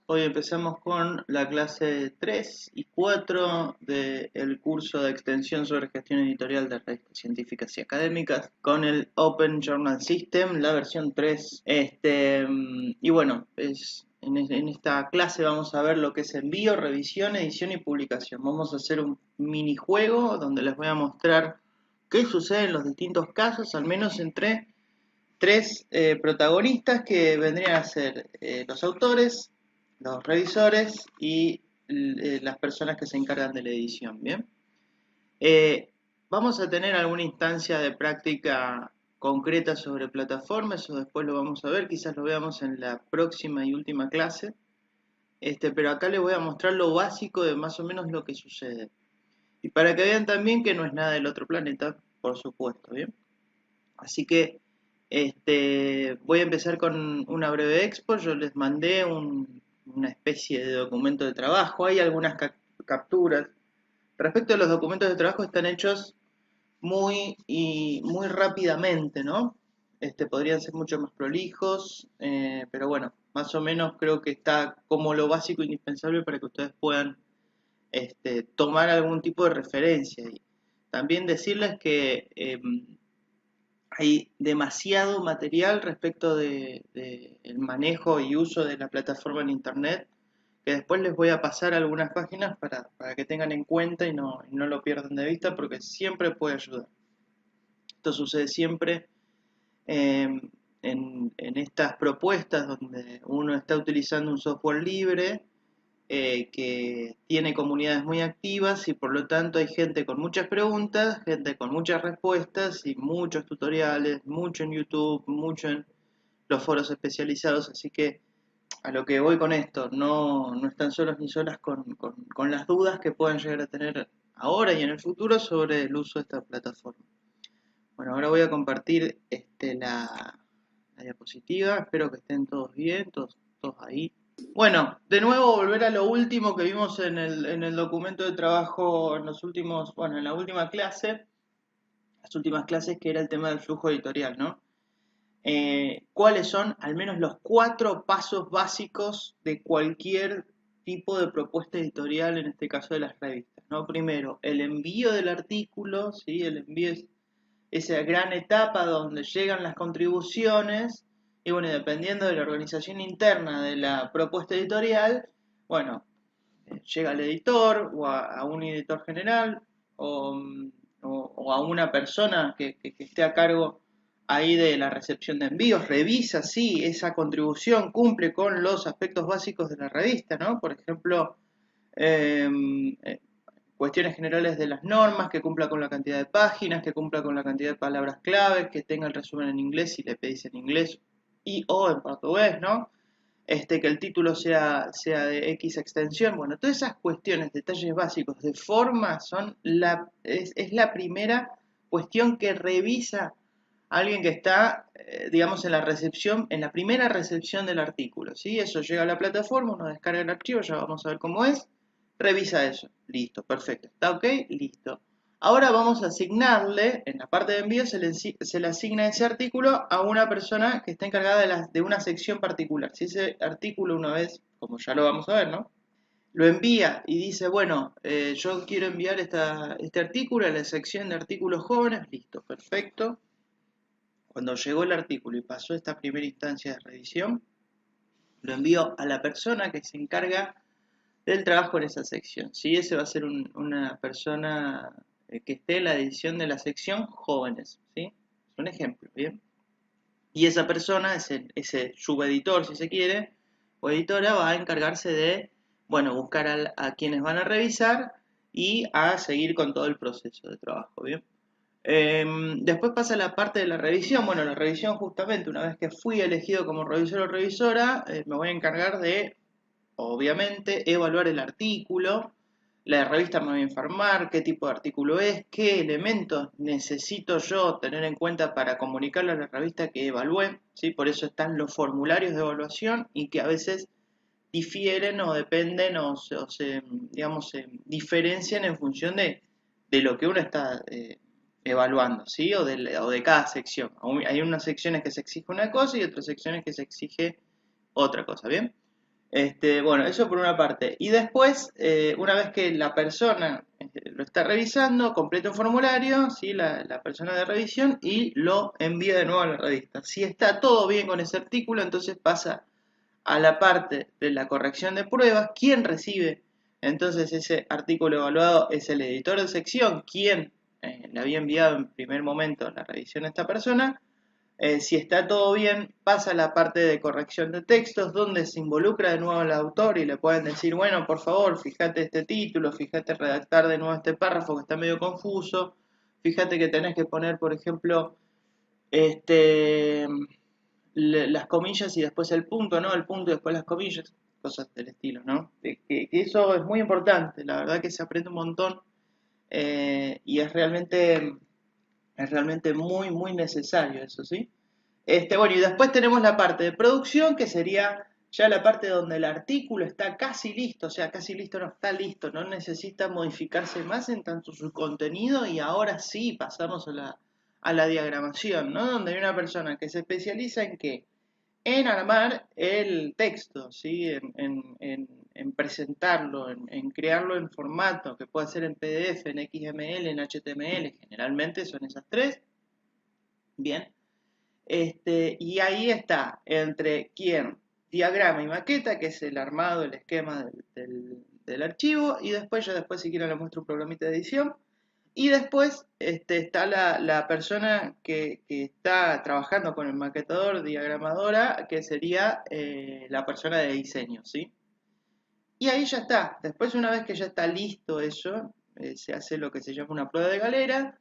Hoy empezamos con la clase 3 y 4 del curso de extensión sobre gestión editorial de revistas científicas y académicas con el Open Journal System, la versión 3. Y bueno, en esta clase vamos a ver lo que es envío, revisión, edición y publicación. Vamos a hacer un minijuego donde les voy a mostrar qué sucede en los distintos casos, al menos entre tres protagonistas que vendrían a ser los autores, los revisores y las personas que se encargan de la edición, ¿bien? Eh, Vamos a tener alguna instancia de práctica concreta sobre plataformas, eso después lo vamos a ver, quizás lo veamos en la próxima y última clase, pero acá les voy a mostrar lo básico de más o menos lo que sucede. Y para que vean también que no es nada del otro planeta, por supuesto, ¿bien? Así que voy a empezar con una breve expo. Yo les mandé una especie de documento de trabajo. Hay algunas capturas. Respecto a los documentos de trabajo, están hechos muy rápidamente, ¿no? Podrían ser mucho más prolijos, pero bueno, más o menos creo que está como lo básico e indispensable para que ustedes puedan tomar algún tipo de referencia. Y también decirles que hay demasiado material respecto de el manejo y uso de la plataforma en Internet, que después les voy a pasar algunas páginas para que tengan en cuenta y no lo pierdan de vista porque siempre puede ayudar. Esto sucede siempre eh, en estas propuestas donde uno está utilizando un software libre que tiene comunidades muy activas y por lo tanto hay gente con muchas preguntas, gente con muchas respuestas y muchos tutoriales, mucho en YouTube, mucho en los foros especializados, así que a lo que voy con esto, no están solos ni solas con las dudas que puedan llegar a tener ahora y en el futuro sobre el uso de esta plataforma. Bueno, ahora voy a compartir la diapositiva, espero que estén todos bien, todos ahí. Bueno, de nuevo volver a lo último que vimos en el documento de trabajo en los últimos, bueno, en la última clase, las últimas clases que era el tema del flujo editorial, ¿no? ¿Cuáles son al menos los 4 pasos básicos de cualquier tipo de propuesta editorial, en este caso de las revistas, ¿no? Primero, el envío del artículo, ¿sí? El envío es esa gran etapa donde llegan las contribuciones y bueno, dependiendo de la organización interna de la propuesta editorial, bueno, llega al editor o a un editor general o, o a una persona que esté a cargo ahí de la recepción de envíos, revisa si esa contribución cumple con los aspectos básicos de la revista, ¿no? Por ejemplo, eh, cuestiones generales de las normas, que cumpla con la cantidad de páginas, que cumpla con la cantidad de palabras clave, que tenga el resumen en inglés si le pedís en inglés y o en portugués, ¿no? Que el título sea de X extensión. Bueno, todas esas cuestiones, detalles básicos de forma es la primera cuestión que revisa alguien que está, digamos, en la recepción, en la primera recepción del artículo, ¿sí? Eso llega a la plataforma, uno descarga el archivo, ya vamos a ver cómo es, revisa eso, listo, perfecto, ¿está ok? Listo. Ahora vamos a asignarle, en la parte de envío se le asigna ese artículo a una persona que está encargada de una sección particular. Si ese artículo una vez, como ya lo vamos a ver, ¿no? Lo envía y dice, bueno, yo quiero enviar este artículo a la sección de artículos jóvenes, listo, perfecto. Cuando llegó el artículo y pasó esta primera instancia de revisión, lo envío a la persona que se encarga del trabajo en esa sección. ¿Sí? Ese va a ser una persona que esté en la edición de la sección jóvenes. ¿Sí? Es un ejemplo, ¿bien? Y esa persona, ese subeditor, si se quiere, o editora, va a encargarse de, bueno, buscar a quienes van a revisar y a seguir con todo el proceso de trabajo, ¿bien? Después pasa la parte de la revisión. Bueno, la revisión justamente, una vez que fui elegido como revisor o revisora, me voy a encargar de, obviamente, evaluar el artículo. La revista me va a informar qué tipo de artículo es, qué elementos necesito yo tener en cuenta para comunicarle a la revista que evalué, ¿sí? Por eso están los formularios de evaluación y que a veces difieren o dependen digamos, se diferencian en función de lo que uno está evaluando, ¿sí? O de cada sección. Hay unas secciones que se exige una cosa y otras secciones que se exige otra cosa, ¿bien? Bueno, eso por una parte. Y después, una vez que la persona lo está revisando, completa un formulario, ¿sí? La persona de revisión, y lo envía de nuevo a la revista. Si está todo bien con ese artículo, entonces pasa a la parte de la corrección de pruebas. ¿Quién recibe entonces ese artículo evaluado? Es el editor de sección, quien le había enviado en primer momento la revisión a esta persona. Si está todo bien, pasa a la parte de corrección de textos, donde se involucra de nuevo al autor y le pueden decir, bueno, por favor, fíjate este título, fíjate redactar de nuevo este párrafo que está medio confuso, fíjate que tenés que poner, por ejemplo, este, las comillas y después el punto, ¿no? El punto y después las comillas, cosas del estilo, ¿no? Que eso es muy importante, la verdad que se aprende un montón, y es realmente muy, muy necesario eso, ¿sí? Bueno, y después tenemos la parte de producción, que sería ya la parte donde el artículo está casi listo, o sea, casi listo no está listo, no necesita modificarse más en tanto su contenido, y ahora sí pasamos a la diagramación, ¿no? Donde hay una persona que se especializa en qué, en armar el texto, ¿sí? En presentarlo, en crearlo en formato, que puede ser en PDF, en XML, en HTML, generalmente son esas tres. Bien. Y ahí está, entre quién, diagrama y maqueta, que es el armado, el esquema del archivo, y después, yo después si quieren les muestro un programita de edición, y después está la persona que está trabajando con el maquetador, diagramadora, que sería la persona de diseño, ¿sí? Y ahí ya está. Después, una vez que ya está listo eso, se hace lo que se llama una prueba de galera,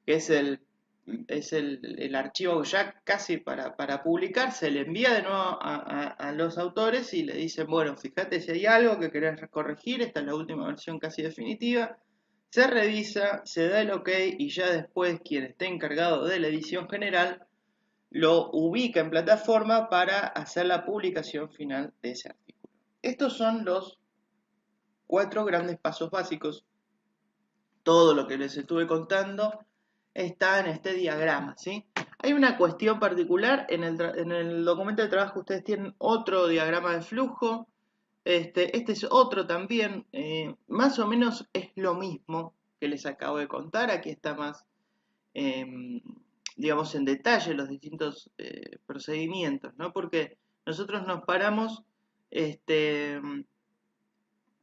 que es el archivo ya casi para publicar. Se le envía de nuevo a los autores y le dicen, bueno, fíjate si hay algo que querés corregir, esta es la última versión casi definitiva. Se revisa, se da el ok, y ya después quien esté encargado de la edición general lo ubica en plataforma para hacer la publicación final de ese artículo. Estos son los 4 grandes pasos básicos. Todo lo que les estuve contando está en este diagrama, ¿sí? Hay una cuestión particular, en el documento de trabajo ustedes tienen otro diagrama de flujo. Este es otro también, más o menos es lo mismo que les acabo de contar. Aquí está más, digamos, en detalle los distintos procedimientos, ¿no? Porque nosotros nos paramos, este,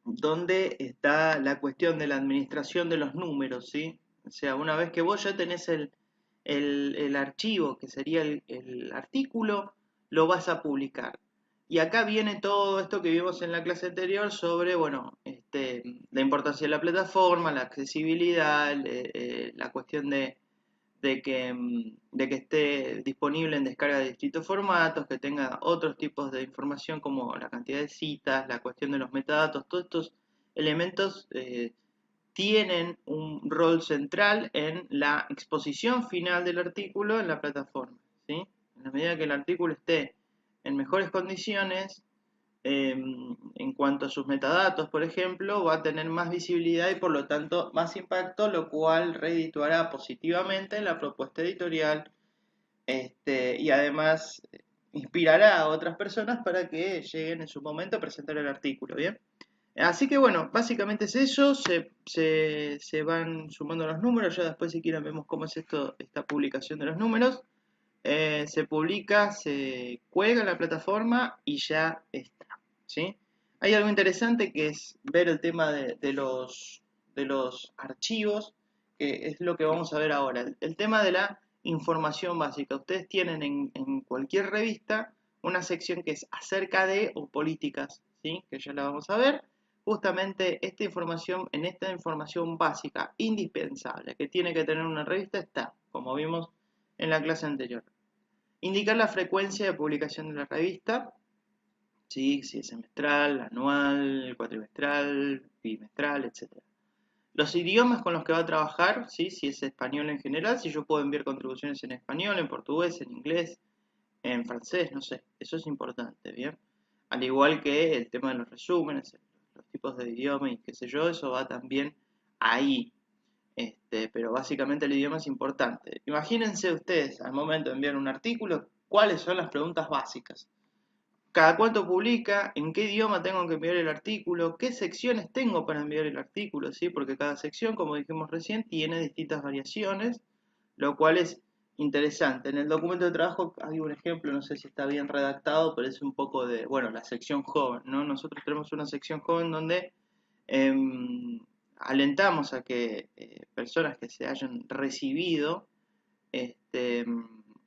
donde está la cuestión de la administración de los números, ¿sí? O sea, una vez que vos ya tenés el archivo, que sería el artículo, lo vas a publicar. Y acá viene todo esto que vimos en la clase anterior sobre, bueno, la importancia de la plataforma, la accesibilidad, la cuestión de que esté disponible en descarga de distintos formatos, que tenga otros tipos de información como la cantidad de citas, la cuestión de los metadatos. Todos estos elementos tienen un rol central en la exposición final del artículo en la plataforma, ¿sí? En la medida que el artículo esté en mejores condiciones, en cuanto a sus metadatos, por ejemplo, va a tener más visibilidad y por lo tanto más impacto, lo cual redituará positivamente en la propuesta editorial, y además inspirará a otras personas para que lleguen en su momento a presentar el artículo, ¿bien? Así que bueno, básicamente es eso, se van sumando los números. Ya después, si quieren, vemos cómo es esta publicación de los números. Se publica, se cuelga en la plataforma y ya está, ¿sí? Hay algo interesante que es ver el tema de los archivos, que es lo que vamos a ver ahora. El tema de la información básica. Ustedes tienen en cualquier revista una sección que es acerca de o políticas, ¿sí? Que ya la vamos a ver. Justamente en esta información básica, indispensable, que tiene que tener una revista, está, como vimos en la clase anterior. Indicar la frecuencia de publicación de la revista, ¿sí? Si es semestral, anual, cuatrimestral, bimestral, etc. Los idiomas con los que va a trabajar, ¿sí? Si es español en general, si yo puedo enviar contribuciones en español, en portugués, en inglés, en francés, no sé. Eso es importante, ¿bien? Al igual que el tema de los resúmenes, los tipos de idioma y qué sé yo, eso va también ahí. Pero básicamente el idioma es importante. Imagínense ustedes, al momento de enviar un artículo, cuáles son las preguntas básicas. cada cuánto publica, en qué idioma tengo que enviar el artículo, qué secciones tengo para enviar el artículo, ¿sí? Porque cada sección, como dijimos recién, tiene distintas variaciones, lo cual es interesante. En el documento de trabajo hay un ejemplo, no sé si está bien redactado, pero es un poco de, bueno, la sección joven, ¿no? Nosotros tenemos una sección joven donde eh, alentamos a que personas que se hayan recibido este,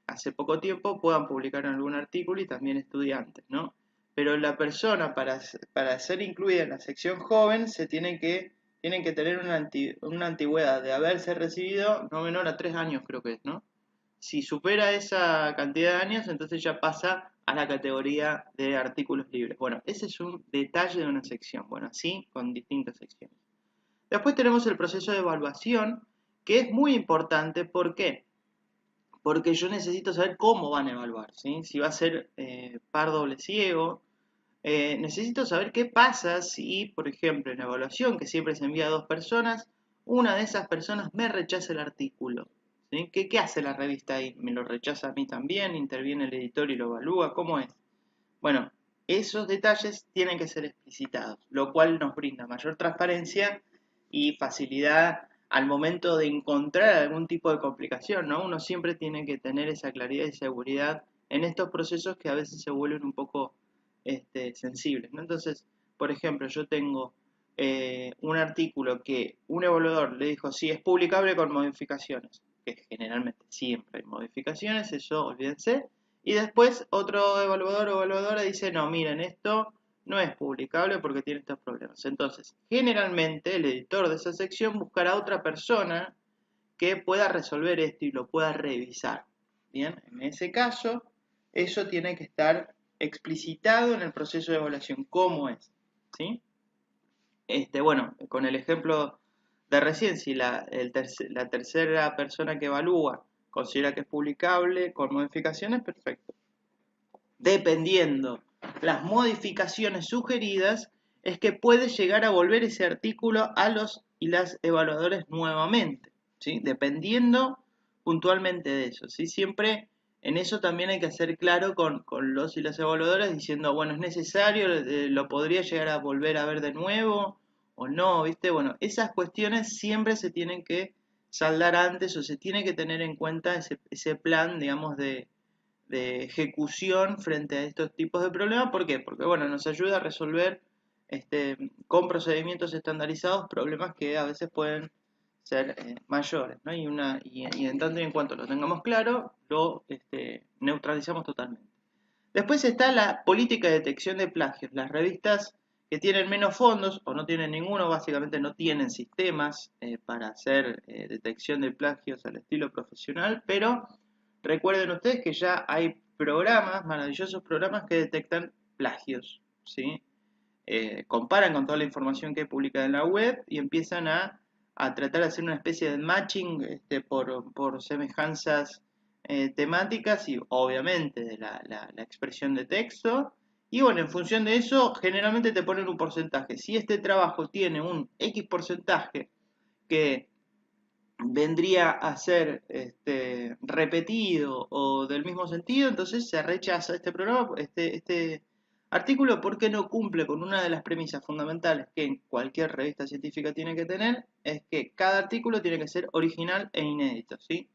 hace poco tiempo puedan publicar algún artículo y también estudiantes, ¿no? Pero la persona para ser incluida en la sección joven tienen que tener una antigüedad de haberse recibido no menor a 3 años, creo que es, ¿no? Si supera esa cantidad de años, entonces ya pasa a la categoría de artículos libres. Bueno, ese es un detalle de una sección. Bueno, así con distintas secciones. Después tenemos el proceso de evaluación, que es muy importante. ¿Por qué? Porque yo necesito saber cómo van a evaluar, ¿sí? Si va a ser par doble ciego. Necesito saber qué pasa si, por ejemplo, en la evaluación, que siempre se envía a 2 personas, una de esas personas me rechaza el artículo. ¿Sí? ¿Qué hace la revista ahí? ¿Me lo rechaza a mí también? ¿Interviene el editor y lo evalúa? ¿Cómo es? Bueno, esos detalles tienen que ser explicitados, lo cual nos brinda mayor transparencia y facilidad al momento de encontrar algún tipo de complicación, ¿no? Uno siempre tiene que tener esa claridad y seguridad en estos procesos que a veces se vuelven un poco sensibles, ¿no? Entonces, por ejemplo, yo tengo un artículo que un evaluador le dijo, sí, es publicable con modificaciones, que generalmente siempre hay modificaciones, eso olvídense, y después otro evaluador o evaluadora dice, no, miren, esto no es publicable porque tiene estos problemas. Entonces, generalmente el editor de esa sección buscará a otra persona que pueda resolver esto y lo pueda revisar. Bien, en ese caso, eso tiene que estar explicitado en el proceso de evaluación, cómo es. ¿Sí? Bueno, con el ejemplo de recién, si la tercera persona que evalúa considera que es publicable con modificaciones, perfecto. Dependiendo las modificaciones sugeridas, es que puede llegar a volver ese artículo a los y las evaluadores nuevamente, ¿sí? Dependiendo puntualmente de eso, ¿sí? Siempre en eso también hay que ser claro con los y las evaluadoras diciendo, bueno, es necesario, lo podría llegar a volver a ver de nuevo o no, ¿viste? Bueno, esas cuestiones siempre se tienen que saldar antes o se tiene que tener en cuenta ese plan, digamos, de ejecución frente a estos tipos de problemas. ¿Por qué? Porque bueno, nos ayuda a resolver con procedimientos estandarizados problemas que a veces pueden ser mayores, ¿no? Y en tanto y en cuanto lo tengamos claro, lo neutralizamos totalmente. Después está la política de detección de plagios. Las revistas que tienen menos fondos o no tienen ninguno, básicamente no tienen sistemas para hacer detección de plagios al estilo profesional, pero recuerden ustedes que ya hay programas, maravillosos programas que detectan plagios, ¿sí? Comparan con toda la información que hay publicada en la web y empiezan a tratar de hacer una especie de matching por semejanzas temáticas y obviamente de la expresión de texto. Y bueno, en función de eso, generalmente te ponen un porcentaje. Si este trabajo tiene un X porcentaje que vendría a ser repetido o del mismo sentido, entonces se rechaza este programa, este artículo porque no cumple con una de las premisas fundamentales que en cualquier revista científica tiene que tener, es que cada artículo tiene que ser original e inédito, ¿sí?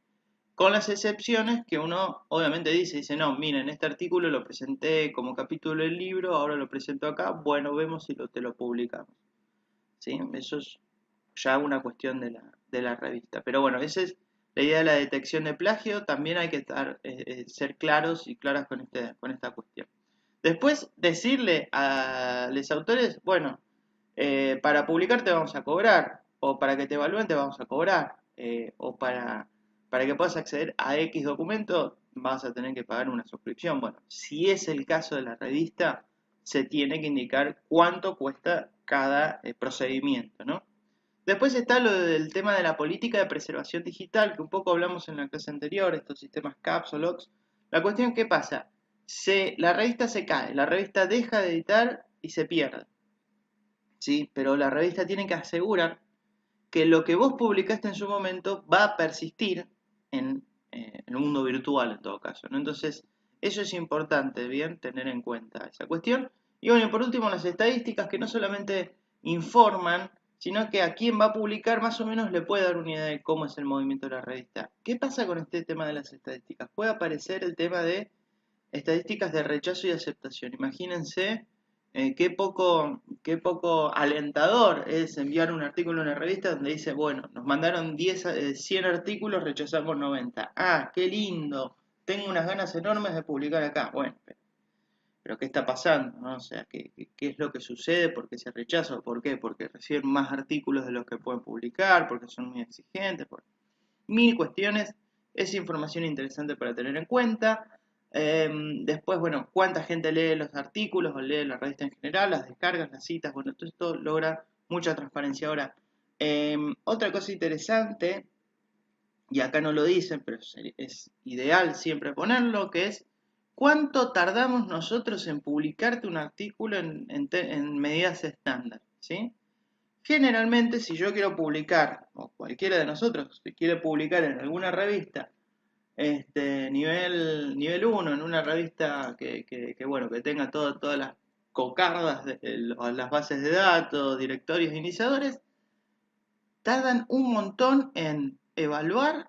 Con las excepciones que uno obviamente dice, no, miren, este artículo lo presenté como capítulo del libro, ahora lo presento acá, bueno, vemos si te lo publicamos, ¿sí? Eso es ya una cuestión de la revista. Pero bueno, esa es la idea de la detección de plagio. También hay que ser claros y claras con esta cuestión. Después, decirle a los autores, bueno, para publicar te vamos a cobrar, o para que te evalúen te vamos a cobrar, o para que puedas acceder a X documento vas a tener que pagar una suscripción. Bueno, si es el caso de la revista, se tiene que indicar cuánto cuesta cada procedimiento, ¿no? Después está lo del tema de la política de preservación digital, que un poco hablamos en la clase anterior, estos sistemas CAPS o LOCS. La cuestión, ¿qué pasa? La revista se cae, la revista deja de editar y se pierde, ¿sí? Pero la revista tiene que asegurar que lo que vos publicaste en su momento va a persistir en el mundo virtual en todo caso, ¿no? Entonces, Eso es importante, bien, tener en cuenta esa cuestión. Y bueno, y por último, las estadísticas que no solamente informan, sino que a quien va a publicar más o menos le puede dar una idea de cómo es el movimiento de la revista. ¿Qué pasa con este tema de las estadísticas? Puede aparecer el tema de estadísticas de rechazo y aceptación. Imagínense qué poco alentador es enviar un artículo a una revista donde dice, bueno, nos mandaron 100 artículos, rechazamos 90. Ah, qué lindo, tengo unas ganas enormes de publicar acá. Bueno, pero ¿qué está pasando? ¿No? O sea, ¿qué es lo que sucede? ¿Por qué se rechaza? ¿Por qué? Porque reciben más artículos de los que pueden publicar, porque son muy exigentes, por mil cuestiones. Es información interesante para tener en cuenta. Después, bueno, cuánta gente lee los artículos o lee la revista en general, las descargas, las citas, bueno, todo esto logra mucha transparencia. Ahora, otra cosa interesante, y acá no lo dicen, pero es ideal siempre ponerlo, que es cuánto tardamos nosotros en publicarte un artículo en medidas estándar, ¿sí? Generalmente, si yo quiero publicar, o cualquiera de nosotros, si quiere publicar en alguna revista, nivel uno en una revista bueno, que tenga todas las cocardas, las bases de datos, directorios, iniciadores, tardan un montón en evaluar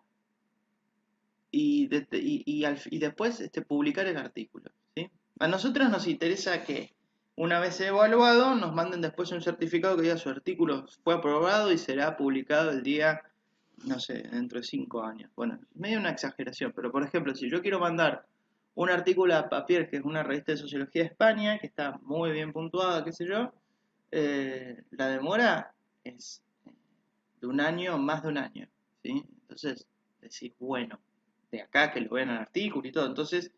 y después publicar el artículo, ¿sí? A nosotros nos interesa que una vez evaluado nos manden después un certificado que diga su artículo fue aprobado y será publicado el día, no sé, dentro de 5 años. Bueno, es medio una exageración, pero por ejemplo, si yo quiero mandar un artículo a Papier, que es una revista de sociología de España, que está muy bien puntuada, qué sé yo, la demora es de un año, más de un año, ¿sí? Entonces, decís, bueno, de acá que lo vean el artículo y todo. Entonces,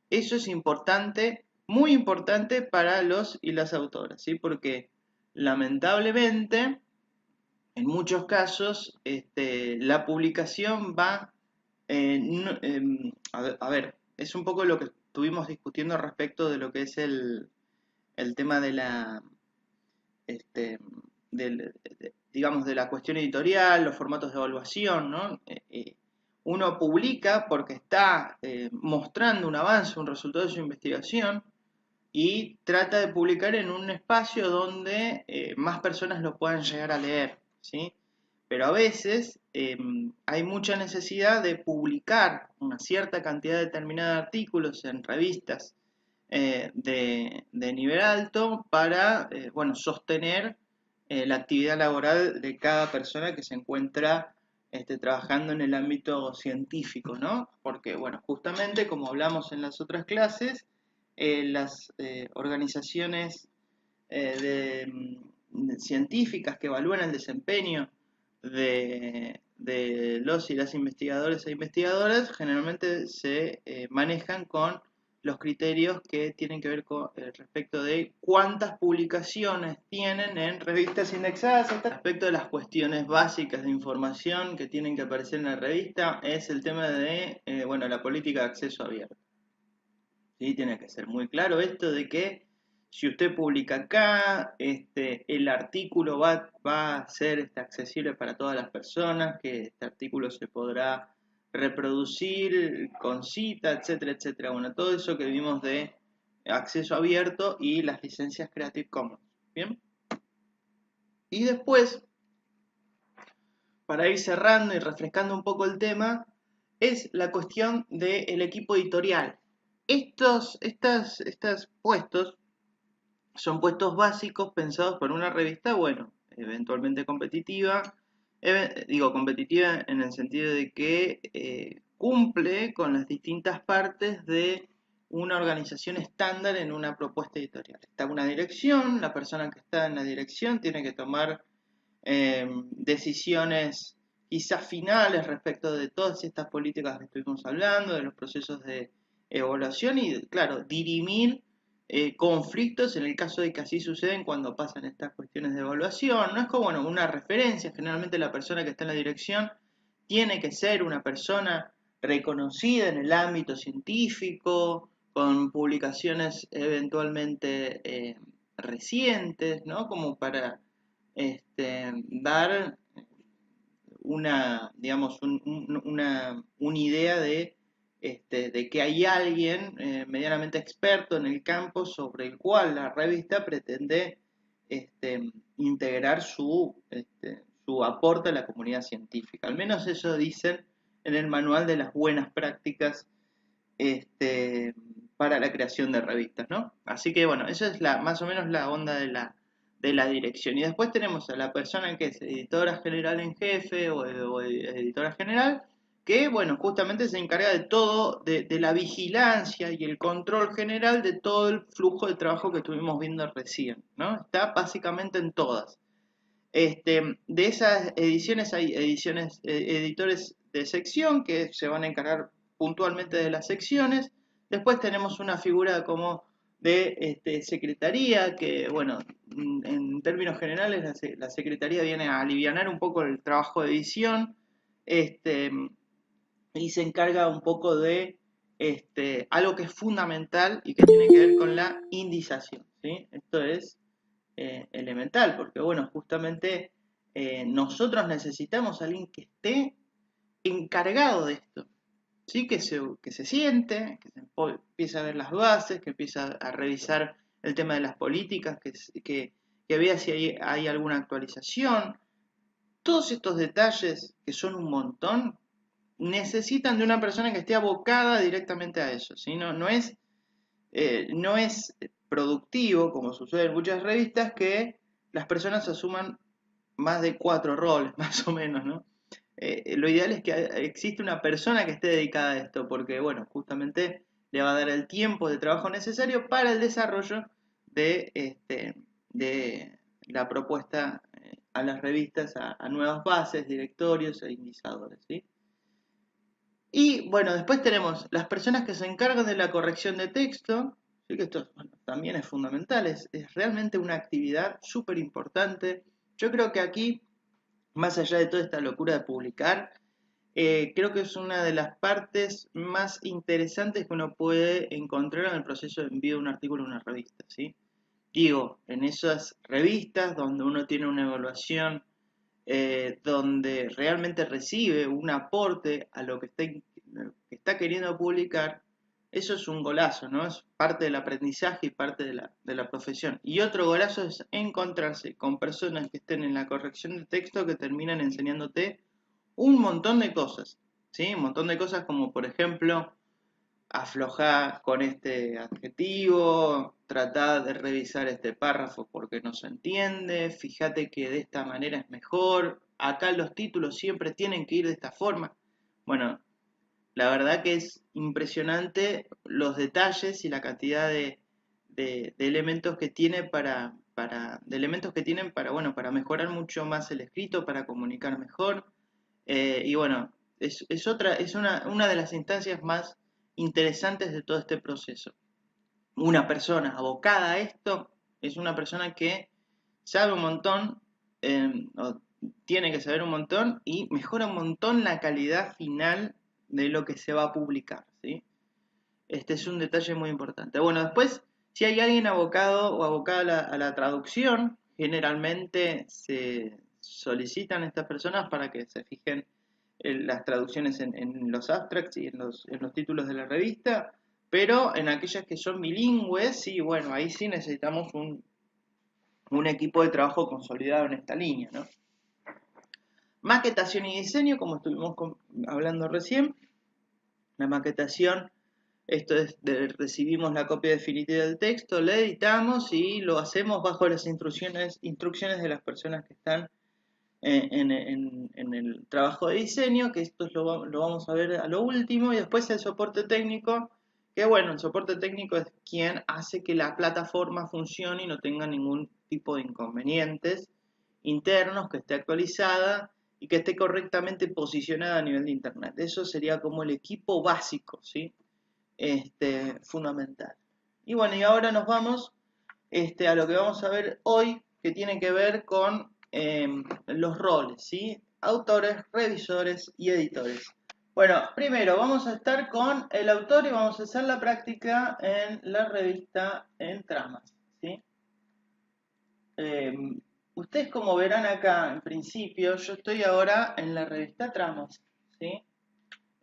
eso es importante, muy importante para los y las autoras, ¿sí? Porque lamentablemente, en muchos casos, la publicación va, a ver, es un poco lo que estuvimos discutiendo respecto de lo que es el tema de la, este, digamos, de la cuestión editorial, los formatos de evaluación, ¿no? Uno publica porque está mostrando un avance, un resultado de su investigación y trata de publicar en un espacio donde más personas lo puedan llegar a leer, ¿sí? Pero a veces hay mucha necesidad de publicar una cierta cantidad determinada de artículos en revistas de nivel alto para, bueno, sostener la actividad laboral de cada persona que se encuentra trabajando en el ámbito científico, ¿no? Porque, bueno, justamente como hablamos en las otras clases, las organizaciones científicas que evalúan el desempeño de los y las investigadores e investigadoras generalmente se manejan con los criterios que tienen que ver con respecto de cuántas publicaciones tienen en revistas indexadas. Respecto de las cuestiones básicas de información que tienen que aparecer en la revista es el tema de bueno, la política de acceso abierto. ¿Sí? Tiene que ser muy claro esto de que si usted publica acá, el artículo va a ser accesible para todas las personas, que este artículo se podrá reproducir con cita, etcétera, etcétera. Bueno, todo eso que vimos de acceso abierto y las licencias Creative Commons. ¿Bien? Y después, para ir cerrando y refrescando un poco el tema, es la cuestión del equipo editorial. Estos puestos son puestos básicos pensados para una revista, bueno, eventualmente competitiva, digo competitiva en el sentido de que cumple con las distintas partes de una organización estándar en una propuesta editorial. Está una dirección, la persona que está en la dirección tiene que tomar decisiones quizás finales respecto de todas estas políticas que estuvimos hablando, de los procesos de evaluación y, claro, dirimir conflictos en el caso de que así suceden cuando pasan estas cuestiones de evaluación. No es como bueno, una referencia, generalmente la persona que está en la dirección tiene que ser una persona reconocida en el ámbito científico, con publicaciones eventualmente recientes, ¿no? Como para dar una, digamos, una idea de de que hay alguien medianamente experto en el campo sobre el cual la revista pretende integrar su aporte a la comunidad científica. Al menos eso dicen en el manual de las buenas prácticas este, para la creación de revistas, ¿no? Así que bueno, esa es más o menos la onda de la dirección. Y después tenemos a la persona que es editora general en jefe o editora general, que bueno, justamente se encarga de todo, de la vigilancia y el control general de todo el flujo de trabajo que estuvimos viendo recién, ¿no? Está básicamente en todas. De esas ediciones hay editores de sección que se van a encargar puntualmente de las secciones. Después tenemos una figura como de secretaría, que bueno, en términos generales la secretaría viene a alivianar un poco el trabajo de edición, este, y se encarga un poco de algo que es fundamental y que tiene que ver con la indización, ¿sí? Esto es elemental, porque bueno, justamente nosotros necesitamos a alguien que esté encargado de esto, ¿sí? Que se siente, que se empiece a ver las bases, que empiece a revisar el tema de las políticas, que vea si hay alguna actualización. Todos estos detalles, que son un montón, necesitan de una persona que esté abocada directamente a eso, ¿sí? No es productivo, como sucede en muchas revistas, que las personas asuman más de 4 roles, más o menos, ¿no? Lo ideal es que existe una persona que esté dedicada a esto, porque, bueno, justamente le va a dar el tiempo de trabajo necesario para el desarrollo de la propuesta a las revistas, a nuevas bases, directorios e indicadores, ¿sí? Y bueno, después tenemos las personas que se encargan de la corrección de texto, ¿sí? Que esto bueno, también es fundamental, es realmente una actividad súper importante. Yo creo que aquí, más allá de toda esta locura de publicar, creo que es una de las partes más interesantes que uno puede encontrar en el proceso de envío de un artículo a una revista, ¿sí? Digo, en esas revistas donde uno tiene una evaluación donde realmente recibe un aporte a lo que está queriendo publicar, eso es un golazo, ¿no? Es parte del aprendizaje y parte de la profesión. Y otro golazo es encontrarse con personas que estén en la corrección de texto que terminan enseñándote un montón de cosas, ¿sí? Un montón de cosas como, por ejemplo, aflojá con este adjetivo, tratá de revisar este párrafo porque no se entiende, fíjate que de esta manera es mejor, acá los títulos siempre tienen que ir de esta forma. Bueno, la verdad que es impresionante los detalles y la cantidad de elementos que tiene de elementos que tienen para, bueno, para mejorar mucho más el escrito, para comunicar mejor. Y bueno, una de las instancias más interesantes de todo este proceso. Una persona abocada a esto es una persona que sabe un montón, o tiene que saber un montón y mejora un montón la calidad final de lo que se va a publicar, ¿sí? Este es un detalle muy importante. Bueno, después, si hay alguien abocado o abocada a la traducción, generalmente se solicitan estas personas para que se fijen las traducciones en los abstracts y en los títulos de la revista, pero en aquellas que son bilingües, sí, bueno, ahí sí necesitamos un equipo de trabajo consolidado en esta línea, ¿no? Maquetación y diseño, como estuvimos hablando recién, la maquetación, esto es, recibimos la copia definitiva del texto, la editamos y lo hacemos bajo las instrucciones de las personas que están en el trabajo de diseño, que esto lo vamos a ver a lo último, y después el soporte técnico, que bueno, el soporte técnico es quien hace que la plataforma funcione y no tenga ningún tipo de inconvenientes internos, que esté actualizada y que esté correctamente posicionada a nivel de internet. Eso sería como el equipo básico, ¿sí? Fundamental. Y bueno, y ahora nos vamos a lo que vamos a ver hoy, que tiene que ver con los roles, ¿sí? Autores, revisores y editores. Bueno, primero vamos a estar con el autor y vamos a hacer la práctica en la revista en Tramas, ¿sí? Ustedes como verán acá, en principio, yo estoy ahora en la revista Tramas, ¿sí?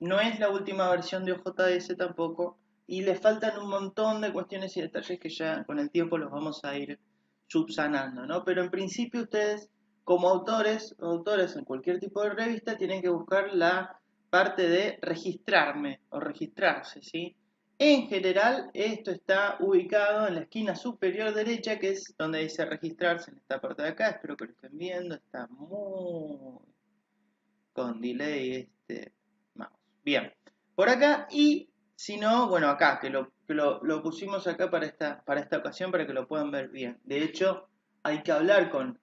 no es la última versión de OJS tampoco, y le faltan un montón de cuestiones y detalles que ya con el tiempo los vamos a ir subsanando, ¿no? Pero en principio ustedes, como autores o autores en cualquier tipo de revista, tienen que buscar la parte de registrarme o registrarse, ¿sí? En general, esto está ubicado en la esquina superior derecha, que es donde dice registrarse en esta parte de acá. Espero que lo estén viendo, está muy con delay mouse. Bien, por acá y si no, bueno, acá, que lo pusimos acá para esta ocasión para que lo puedan ver bien. De hecho, hay que hablar con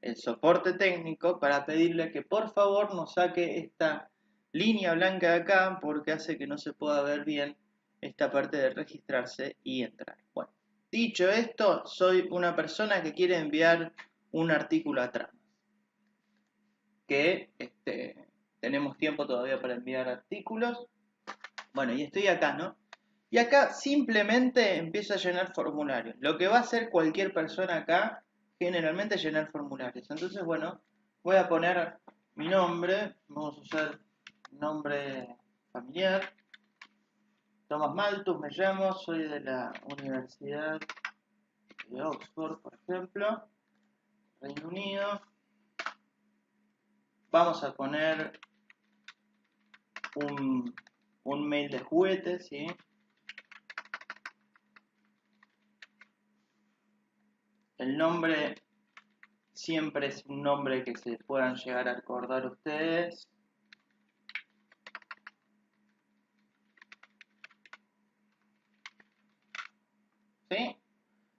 el soporte técnico para pedirle que por favor nos saque esta línea blanca de acá porque hace que no se pueda ver bien esta parte de registrarse y entrar. Bueno, dicho esto, soy una persona que quiere enviar un artículo atrás que tenemos tiempo todavía para enviar artículos. Bueno, y estoy acá, ¿no? Y acá simplemente empiezo a llenar formularios. Lo que va a hacer cualquier persona acá, generalmente es llenar formularios. Entonces, bueno, voy a poner mi nombre, vamos a usar nombre familiar. Thomas Malthus me llamo, soy de la Universidad de Oxford, por ejemplo, Reino Unido. Vamos a poner un mail de juguete, ¿sí? El nombre siempre es un nombre que se puedan llegar a acordar ustedes. ¿Sí?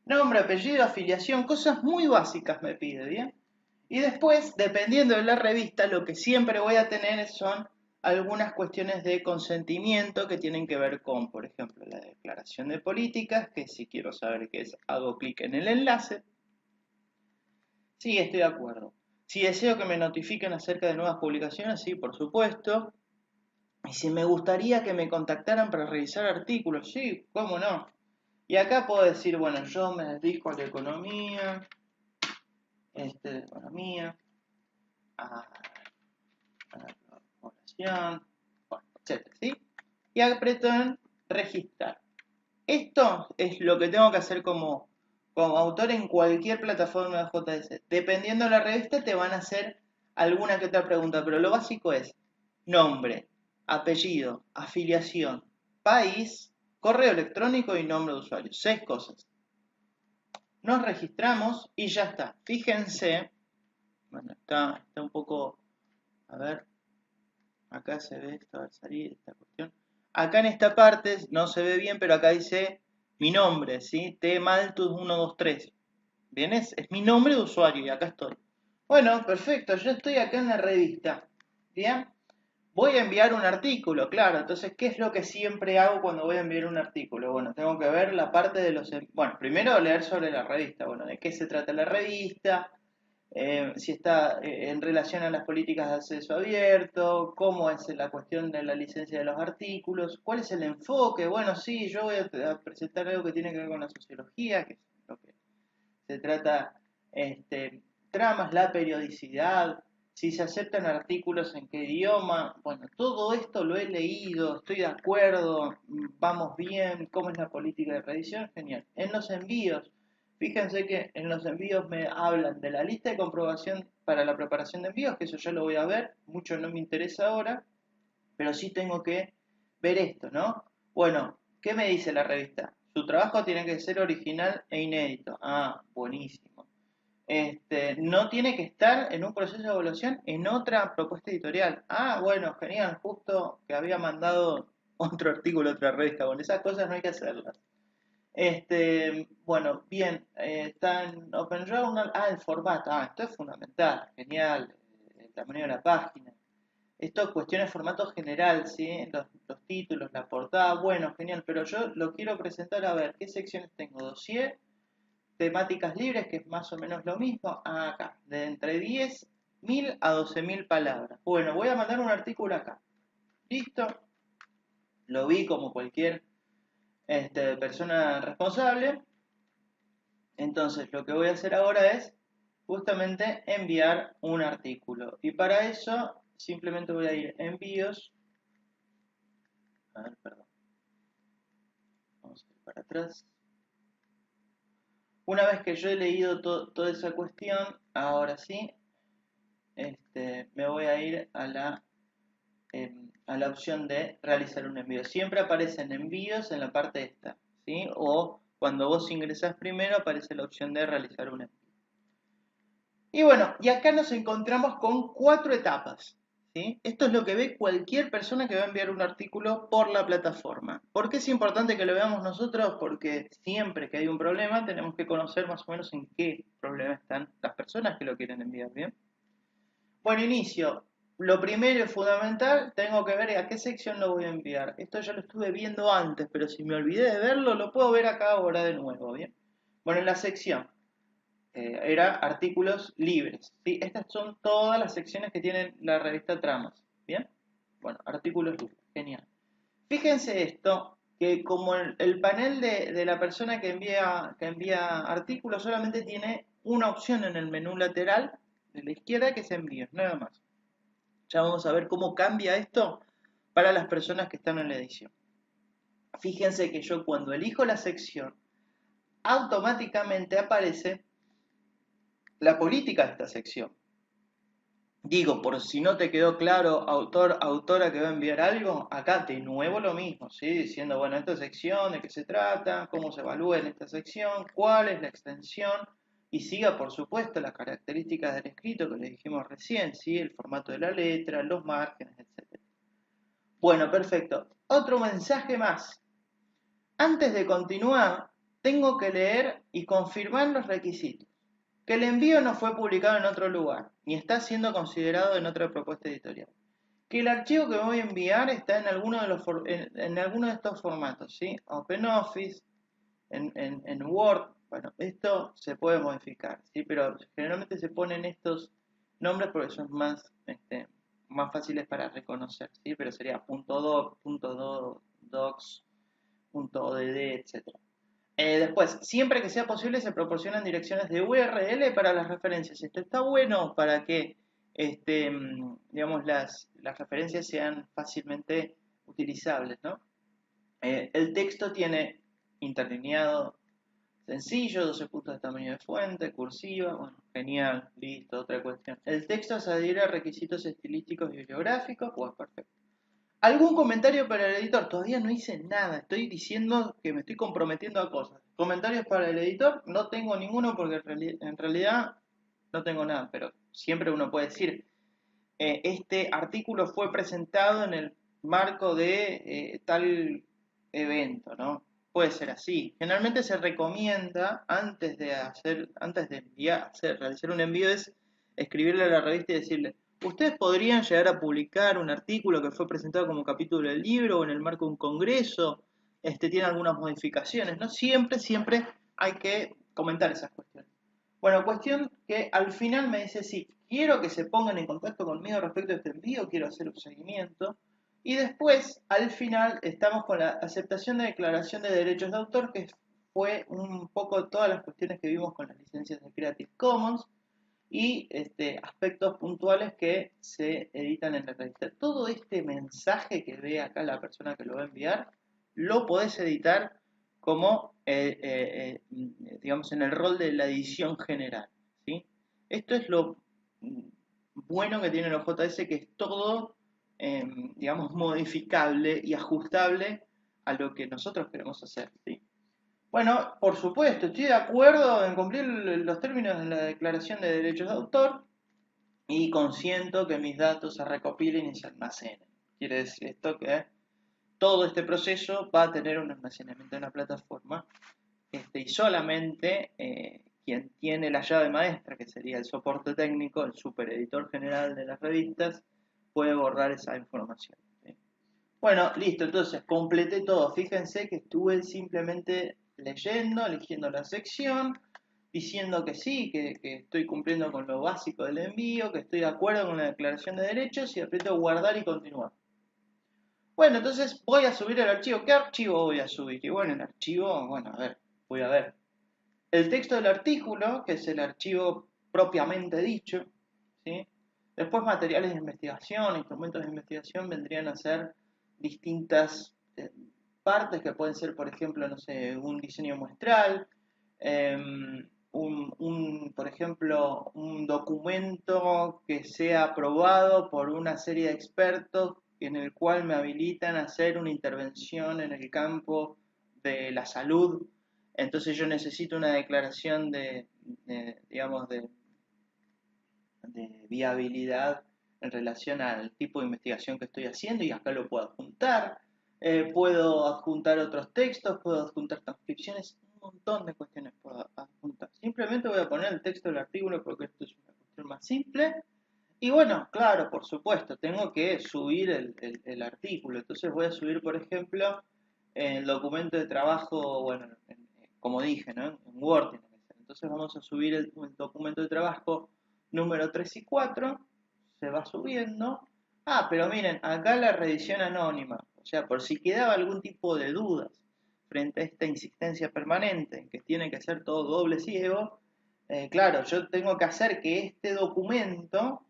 Nombre, apellido, afiliación, cosas muy básicas me pide, ¿bien? Y después, dependiendo de la revista, lo que siempre voy a tener son algunas cuestiones de consentimiento que tienen que ver con, por ejemplo, la declaración de políticas, que si quiero saber qué es, hago clic en el enlace. Sí, estoy de acuerdo. Si deseo que me notifiquen acerca de nuevas publicaciones, sí, por supuesto. Y si me gustaría que me contactaran para revisar artículos, sí, cómo no. Y acá puedo decir, bueno, yo me dedico a la economía, a la población, bueno, etcétera, ¿sí? Y aprieto en registrar. Esto es lo que tengo que hacer como autor en cualquier plataforma de JS. Dependiendo de la revista te van a hacer alguna que otra pregunta, pero lo básico es nombre, apellido, afiliación, país, correo electrónico y nombre de usuario. 6 cosas. Nos registramos y ya está. Fíjense, bueno, está un poco, a ver, acá se ve esto, a ver, salir esta cuestión. Acá en esta parte no se ve bien, pero acá dice mi nombre, ¿sí? tmaltus123. Bien, es mi nombre de usuario y acá estoy. Bueno, perfecto, yo estoy acá en la revista. Bien, voy a enviar un artículo, claro. Entonces, ¿qué es lo que siempre hago cuando voy a enviar un artículo? Bueno, tengo que ver la parte de los... Bueno, primero leer sobre la revista. Bueno, ¿de qué se trata la revista? Si está en relación a las políticas de acceso abierto, cómo es la cuestión de la licencia de los artículos, cuál es el enfoque. Bueno, sí, yo voy a presentar algo que tiene que ver con la sociología, que es lo que se trata, tramas, la periodicidad, si se aceptan artículos en qué idioma. Bueno, todo esto lo he leído, estoy de acuerdo, vamos bien, cómo es la política de revisión, genial. En los envíos, fíjense que en los envíos me hablan de la lista de comprobación para la preparación de envíos, que eso ya lo voy a ver, mucho no me interesa ahora, pero sí tengo que ver esto, ¿no? Bueno, ¿qué me dice la revista? Su trabajo tiene que ser original e inédito. Ah, buenísimo. No tiene que estar en un proceso de evaluación en otra propuesta editorial. Ah, bueno, genial, justo que había mandado otro artículo a otra revista. Bueno, esas cosas no hay que hacerlas. Bueno, bien, está en Open Journal. Ah, el formato. Ah, esto es fundamental, genial. El tamaño de la página. Esto es cuestión de formato general, ¿sí? Los títulos, la portada, bueno, genial, pero yo lo quiero presentar a ver, ¿qué secciones tengo? Dossier, temáticas libres, que es más o menos lo mismo. Ah, acá, de entre 10.000 a 12.000 palabras. Bueno, voy a mandar un artículo acá. Listo, lo vi como cualquier persona responsable. Entonces, lo que voy a hacer ahora es justamente enviar un artículo. Y para eso simplemente voy a ir a envíos. A ver, perdón. Vamos a ir para atrás. Una vez que yo he leído toda esa cuestión, ahora sí, me voy a ir a la opción de realizar un envío. Siempre aparecen envíos en la parte esta, ¿sí? O cuando vos ingresás primero aparece la opción de realizar un envío. Y bueno, y acá nos encontramos con 4 etapas, ¿sí? Esto es lo que ve cualquier persona que va a enviar un artículo por la plataforma. ¿Por qué es importante que lo veamos nosotros? Porque siempre que hay un problema tenemos que conocer más o menos en qué problema están las personas que lo quieren enviar, ¿bien? Bueno, inicio. Lo primero y fundamental, tengo que ver a qué sección lo voy a enviar. Esto ya lo estuve viendo antes, pero si me olvidé de verlo, lo puedo ver acá ahora de nuevo, ¿bien? Bueno, en la sección era artículos libres, ¿sí? Estas son todas las secciones que tienen la revista Tramas, ¿bien? Bueno, artículos libres, genial. Fíjense esto, que como el panel de la persona que envía artículos solamente tiene una opción en el menú lateral de la izquierda que es envíos, nada más. Ya vamos a ver cómo cambia esto para las personas que están en la edición. Fíjense que yo cuando elijo la sección, automáticamente aparece la política de esta sección. Digo, por si no te quedó claro, autor, autora que va a enviar algo, acá de nuevo lo mismo, ¿sí? Diciendo, bueno, esta sección, de qué se trata, cómo se evalúa en esta sección, cuál es la extensión, y siga, por supuesto, las características del escrito que le dijimos recién, ¿sí? El formato de la letra, los márgenes, etc. Bueno, perfecto. Otro mensaje más. Antes de continuar, tengo que leer y confirmar los requisitos. Que el envío no fue publicado en otro lugar, ni está siendo considerado en otra propuesta editorial. Que el archivo que me voy a enviar está en alguno de estos formatos, ¿sí? OpenOffice, en Word, bueno, esto se puede modificar, ¿sí? Pero generalmente se ponen estos nombres porque son más fáciles para reconocer, ¿sí? Pero sería .doc, .docs, .odd, etc. Después, siempre que sea posible, se proporcionan direcciones de URL para las referencias. Esto está bueno para que digamos, las referencias sean fácilmente utilizables, ¿no? El texto tiene interlineado sencillo, 12 puntos de tamaño de fuente, cursiva, bueno, genial, listo, otra cuestión. El texto se adhiere a requisitos estilísticos y bibliográficos, pues perfecto. ¿Algún comentario para el editor? Todavía no hice nada, estoy diciendo que me estoy comprometiendo a cosas. ¿Comentarios para el editor? No tengo ninguno porque en realidad no tengo nada, pero siempre uno puede decir, este artículo fue presentado en el marco de tal evento, ¿no? Puede ser así. Generalmente se recomienda antes de realizar un envío es escribirle a la revista y decirle, ustedes podrían llegar a publicar un artículo que fue presentado como capítulo del libro o en el marco de un congreso, tiene algunas modificaciones, ¿no? Siempre hay que comentar esas cuestiones. Bueno, cuestión que al final me dice, sí, quiero que se pongan en contacto conmigo respecto a este envío, quiero hacer un seguimiento. Y después, al final, estamos con la aceptación de declaración de derechos de autor, que fue un poco todas las cuestiones que vimos con las licencias de Creative Commons y aspectos puntuales que se editan en la revista. Todo este mensaje que ve acá la persona que lo va a enviar, lo podés editar como, digamos, en el rol de la edición general, ¿sí? Esto es lo bueno que tiene los JS, que es todo, digamos, modificable y ajustable a lo que nosotros queremos hacer, ¿sí? Bueno, por supuesto, estoy de acuerdo en cumplir los términos de la Declaración de Derechos de Autor y consiento que mis datos se recopilen y se almacenen. Quiere decir esto que todo este proceso va a tener un almacenamiento en la plataforma y solamente quien tiene la llave maestra, que sería el soporte técnico, el supereditor general de las revistas, puede borrar esa información, ¿sí? Bueno, listo, entonces completé todo. Fíjense que estuve simplemente leyendo, eligiendo la sección, diciendo que sí, que estoy cumpliendo con lo básico del envío, que estoy de acuerdo con la declaración de derechos y aprieto guardar y continuar. Bueno, entonces voy a subir el archivo. ¿Qué archivo voy a subir? Y bueno, el archivo, bueno, a ver, voy a ver. El texto del artículo, que es el archivo propiamente dicho, ¿sí? Después materiales de investigación, instrumentos de investigación vendrían a ser distintas partes que pueden ser, por ejemplo, no sé, un diseño muestral, por ejemplo, un documento que sea aprobado por una serie de expertos en el cual me habilitan a hacer una intervención en el campo de la salud. Entonces yo necesito una declaración digamos, de viabilidad en relación al tipo de investigación que estoy haciendo y acá lo puedo adjuntar. Puedo adjuntar otros textos, puedo adjuntar transcripciones, un montón de cuestiones puedo adjuntar. Simplemente voy a poner el texto del artículo porque esto es una cuestión más simple. Y bueno, claro, por supuesto, tengo que subir el artículo. Entonces voy a subir, por ejemplo, el documento de trabajo, bueno, como dije, ¿no? En Word. Entonces vamos a subir el documento de trabajo número 3 y 4, se va subiendo. Ah, pero miren, acá la revisión anónima, o sea, por si quedaba algún tipo de dudas frente a esta insistencia permanente en que tiene que ser todo doble ciego, claro, yo tengo que hacer que este documento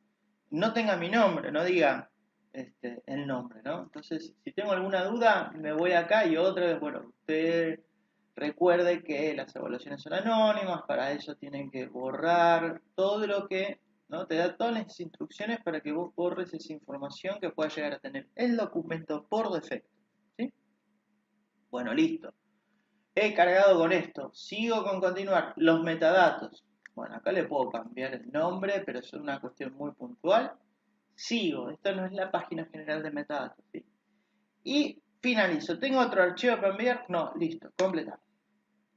no tenga mi nombre, no diga el nombre, ¿no? Entonces, si tengo alguna duda, me voy acá y otra vez, bueno, usted recuerde que las evaluaciones son anónimas, para eso tienen que borrar todo lo que, ¿no? Te da todas las instrucciones para que vos borres esa información que pueda llegar a tener el documento por defecto, ¿sí? Bueno, listo. He cargado con esto. Sigo con continuar. Los metadatos. Bueno, acá le puedo cambiar el nombre, pero es una cuestión muy puntual. Sigo. Esto no es la página general de metadatos, ¿sí? Y finalizo. ¿Tengo otro archivo para enviar? No, listo, completado.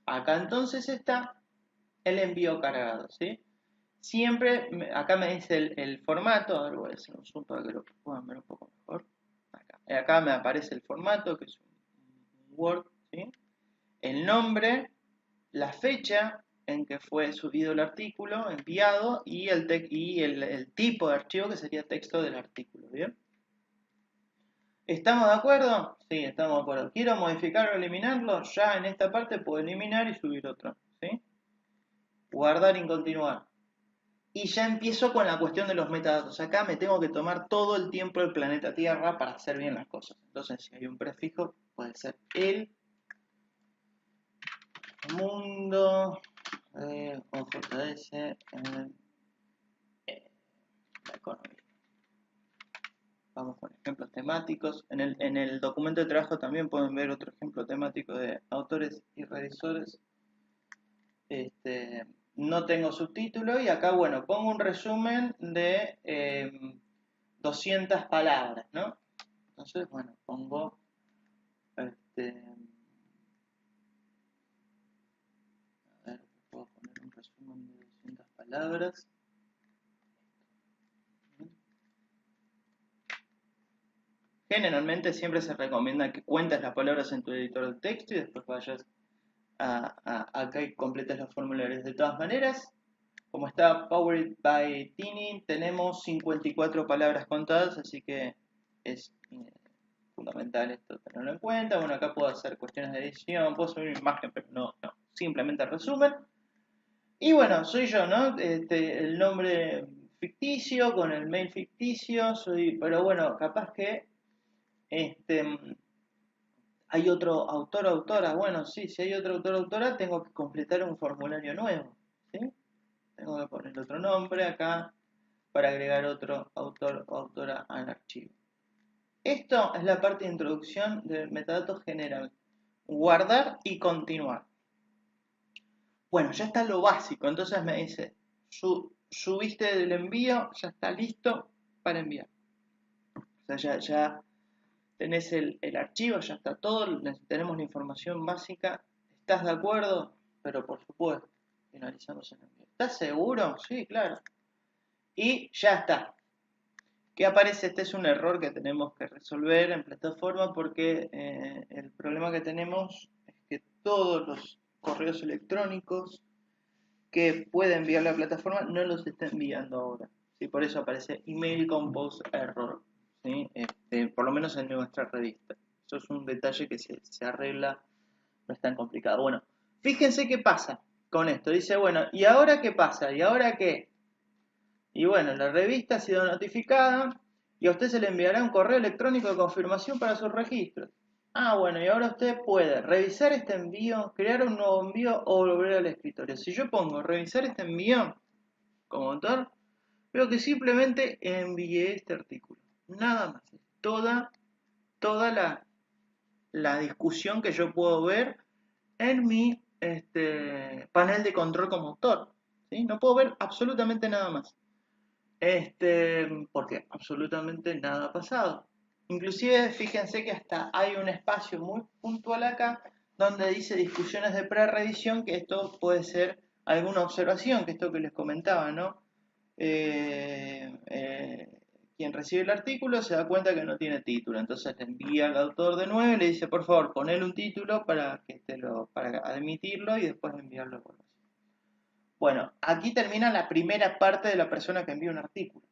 Acá entonces está el envío cargado, ¿sí? Siempre, acá me dice el formato, a ver, voy a hacer un zoom para que lo puedan ver un poco mejor. Acá me aparece el formato, que es un Word, ¿sí? El nombre, la fecha en que fue subido el artículo, enviado, y el tipo de archivo que sería texto del artículo, ¿bien? ¿Estamos de acuerdo? Sí, estamos de acuerdo. ¿Quiero modificar o eliminarlo? Ya en esta parte puedo eliminar y subir otro, ¿sí? Guardar y continuar. Y ya empiezo con la cuestión de los metadatos. Acá me tengo que tomar todo el tiempo del planeta Tierra para hacer bien las cosas. Entonces, si hay un prefijo, puede ser el mundo, OJS, la economía. Vamos con ejemplos temáticos. En el documento de trabajo también pueden ver otro ejemplo temático de autores y revisores. No tengo subtítulo y acá, bueno, pongo un resumen de 200 palabras, ¿no? Entonces, bueno, pongo a ver, puedo poner un resumen de 200 palabras. Generalmente siempre se recomienda que cuentes las palabras en tu editor de texto y después vayas acá y completes los formularios. De todas maneras, como está Powered by Tiny, tenemos 54 palabras contadas, así que es fundamental esto tenerlo en cuenta. Bueno, acá puedo hacer cuestiones de edición, puedo subir una imagen, pero no, simplemente resumen. Y bueno, soy yo, ¿no? El nombre ficticio, con el mail ficticio, pero bueno, capaz que hay otro autor o autora. Bueno, sí, si hay otro autor o autora, tengo que completar un formulario nuevo, ¿sí? Tengo que poner otro nombre acá para agregar otro autor o autora al archivo. Esto es la parte de introducción del metadatos general. Guardar y continuar. Bueno, ya está lo básico. Entonces me dice, subiste el envío, ya está listo para enviar. O sea, ya tenés el archivo, ya está todo, tenemos la información básica. ¿Estás de acuerdo? Pero por supuesto, finalizamos el envío. ¿Estás seguro? Sí, claro. Y ya está. ¿Qué aparece? Este es un error que tenemos que resolver en plataforma porque el problema que tenemos es que todos los correos electrónicos que puede enviar la plataforma no los está enviando ahora. ¿Sí? Por eso aparece Email Compose Error, ¿sí? Por lo menos en nuestra revista. Eso es un detalle que se arregla, no es tan complicado. Bueno, fíjense qué pasa con esto. Dice, bueno, ¿y ahora qué pasa? ¿Y ahora qué? Y bueno, la revista ha sido notificada y a usted se le enviará un correo electrónico de confirmación para sus registros. Ah, bueno, y ahora usted puede revisar este envío, crear un nuevo envío o volver al escritorio. Si yo pongo revisar este envío como autor, veo que simplemente envié este artículo. Nada más. Toda la discusión que yo puedo ver en mi panel de control como autor. ¿Sí? No puedo ver absolutamente nada más. Porque absolutamente nada ha pasado. Inclusive, fíjense que hasta hay un espacio muy puntual acá donde dice discusiones de pre-revisión, que esto puede ser alguna observación, que esto que les comentaba, ¿no? Eh, eh, Quien recibe el artículo se da cuenta que no tiene título, entonces le envía al autor de nuevo y le dice, por favor, ponle un título para admitirlo y después enviarlo a evaluación. Bueno, aquí termina la primera parte de la persona que envía un artículo.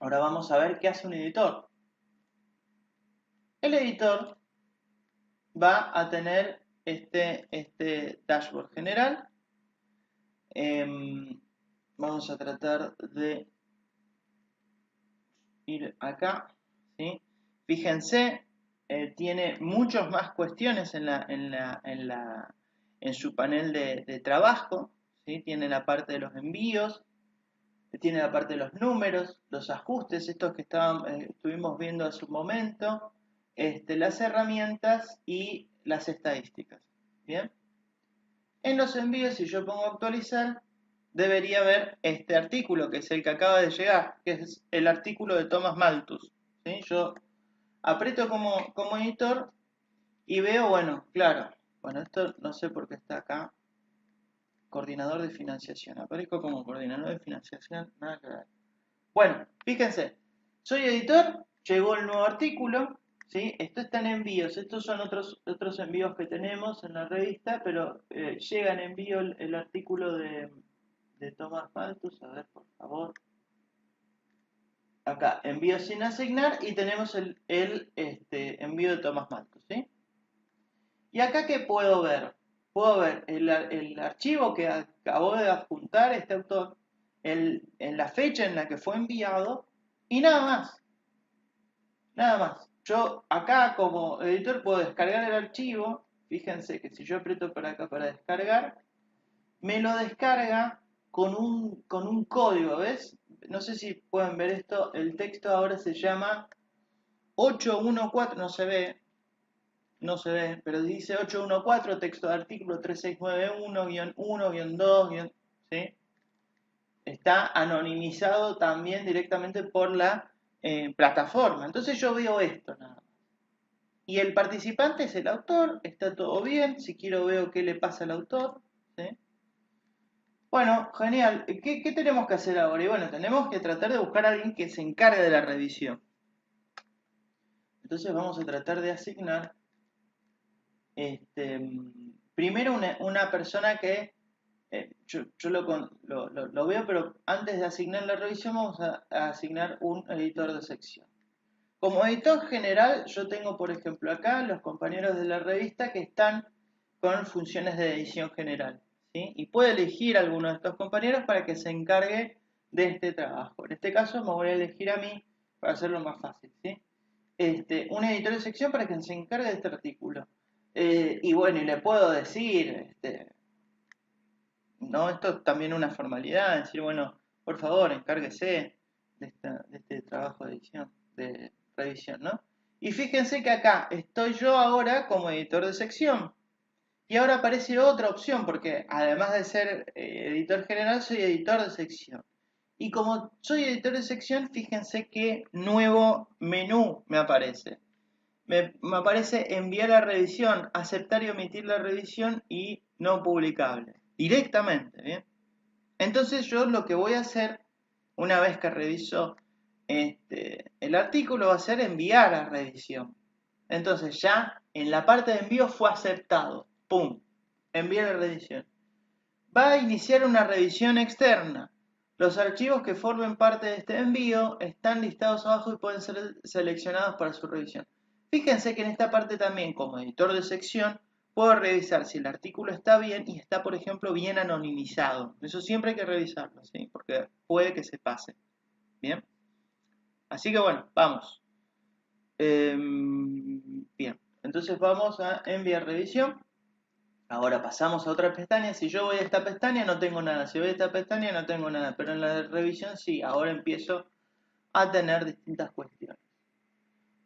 Ahora vamos a ver qué hace un editor. El editor va a tener este dashboard general. Vamos a tratar de ir acá, ¿sí? Fíjense, tiene muchas más cuestiones en su panel de trabajo, ¿sí? Tiene la parte de los envíos, tiene la parte de los números, los ajustes, estos que estuvimos viendo hace un momento, las herramientas y las estadísticas. Bien. En los envíos, si yo pongo actualizar, debería ver este artículo, que es el que acaba de llegar, que es el artículo de Thomas Malthus. ¿Sí? Yo aprieto como editor y veo, bueno, claro, bueno, esto no sé por qué está acá, coordinador de financiación. Aparezco como coordinador de financiación, nada que ver. Bueno, fíjense, soy editor, llegó el nuevo artículo, ¿sí? Esto está en envíos, estos son otros envíos que tenemos en la revista, pero llega en envío el artículo de Thomas Malthus, a ver, por favor. Acá, envío sin asignar y tenemos el envío de Thomas Malthus, ¿sí? ¿Y acá qué puedo ver? Puedo ver el archivo que acabó de adjuntar este autor, en la fecha en la que fue enviado y nada más. Nada más. Yo acá como editor puedo descargar el archivo. Fíjense que si yo aprieto para acá para descargar, me lo descarga con un código, ¿ves? No sé si pueden ver esto. El texto ahora se llama 814, no se ve, pero dice 814, texto de artículo 3691-1-2, ¿sí? Está anonimizado también directamente por la plataforma. Entonces yo veo esto nada más. Y el participante es el autor, está todo bien, si quiero veo qué le pasa al autor, ¿sí? Bueno, genial. ¿Qué tenemos que hacer ahora? Y bueno, tenemos que tratar de buscar a alguien que se encargue de la revisión. Entonces vamos a tratar de asignar primero una persona que yo lo veo, pero antes de asignar la revisión vamos a asignar un editor de sección. Como editor general, yo tengo, por ejemplo, acá los compañeros de la revista que están con funciones de edición general, ¿sí? Y puedo elegir a alguno de estos compañeros para que se encargue de este trabajo. En este caso me voy a elegir a mí para hacerlo más fácil, ¿sí? Un editor de sección para que se encargue de este artículo. Y bueno, y le puedo decir, ¿no? Esto es también una formalidad, decir, bueno, por favor, encárguese de este trabajo de edición, de revisión, ¿no? Y fíjense que acá estoy yo ahora como editor de sección. Y ahora aparece otra opción, porque además de ser editor general, soy editor de sección. Y como soy editor de sección, fíjense qué nuevo menú me aparece. Me aparece enviar la revisión, aceptar y omitir la revisión y no publicable. Directamente, ¿bien? Entonces yo lo que voy a hacer, una vez que reviso el artículo, va a ser enviar a revisión. Entonces ya en la parte de envío fue aceptado. ¡Pum! Enviar a revisión. Va a iniciar una revisión externa. Los archivos que formen parte de este envío están listados abajo y pueden ser seleccionados para su revisión. Fíjense que en esta parte también, como editor de sección, puedo revisar si el artículo está bien y está, por ejemplo, bien anonimizado. Eso siempre hay que revisarlo, ¿sí? Porque puede que se pase. Bien. Así que bueno, vamos. Bien. Entonces vamos a enviar revisión. Ahora pasamos a otra pestaña. Si yo voy a esta pestaña no tengo nada. Si voy a esta pestaña no tengo nada. Pero en la revisión sí. Ahora empiezo a tener distintas cuestiones.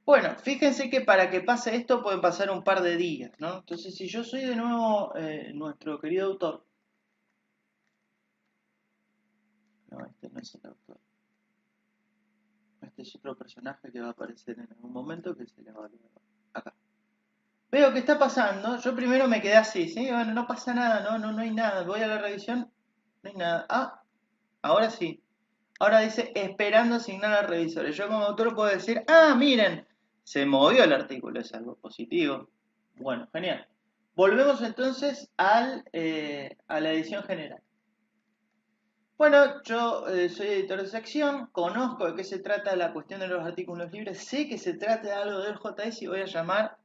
Bueno, fíjense que para que pase esto pueden pasar un par de días, ¿no? Entonces, si yo soy de nuevo nuestro querido autor. No, este no es el autor. Este es otro personaje que va a aparecer en algún momento que se le va a olvidar. Acá. Veo que está pasando. Yo primero me quedé así, ¿sí? Bueno, no pasa nada, no hay nada. Voy a la revisión, no hay nada. Ah, ahora sí. Ahora dice esperando asignar a revisores. Yo como autor puedo decir, ah, miren, se movió el artículo, es algo positivo. Bueno, genial. Volvemos entonces a la edición general. Bueno, yo soy editor de sección, conozco de qué se trata la cuestión de los artículos libres, sé que se trata de algo del JS y voy a llamar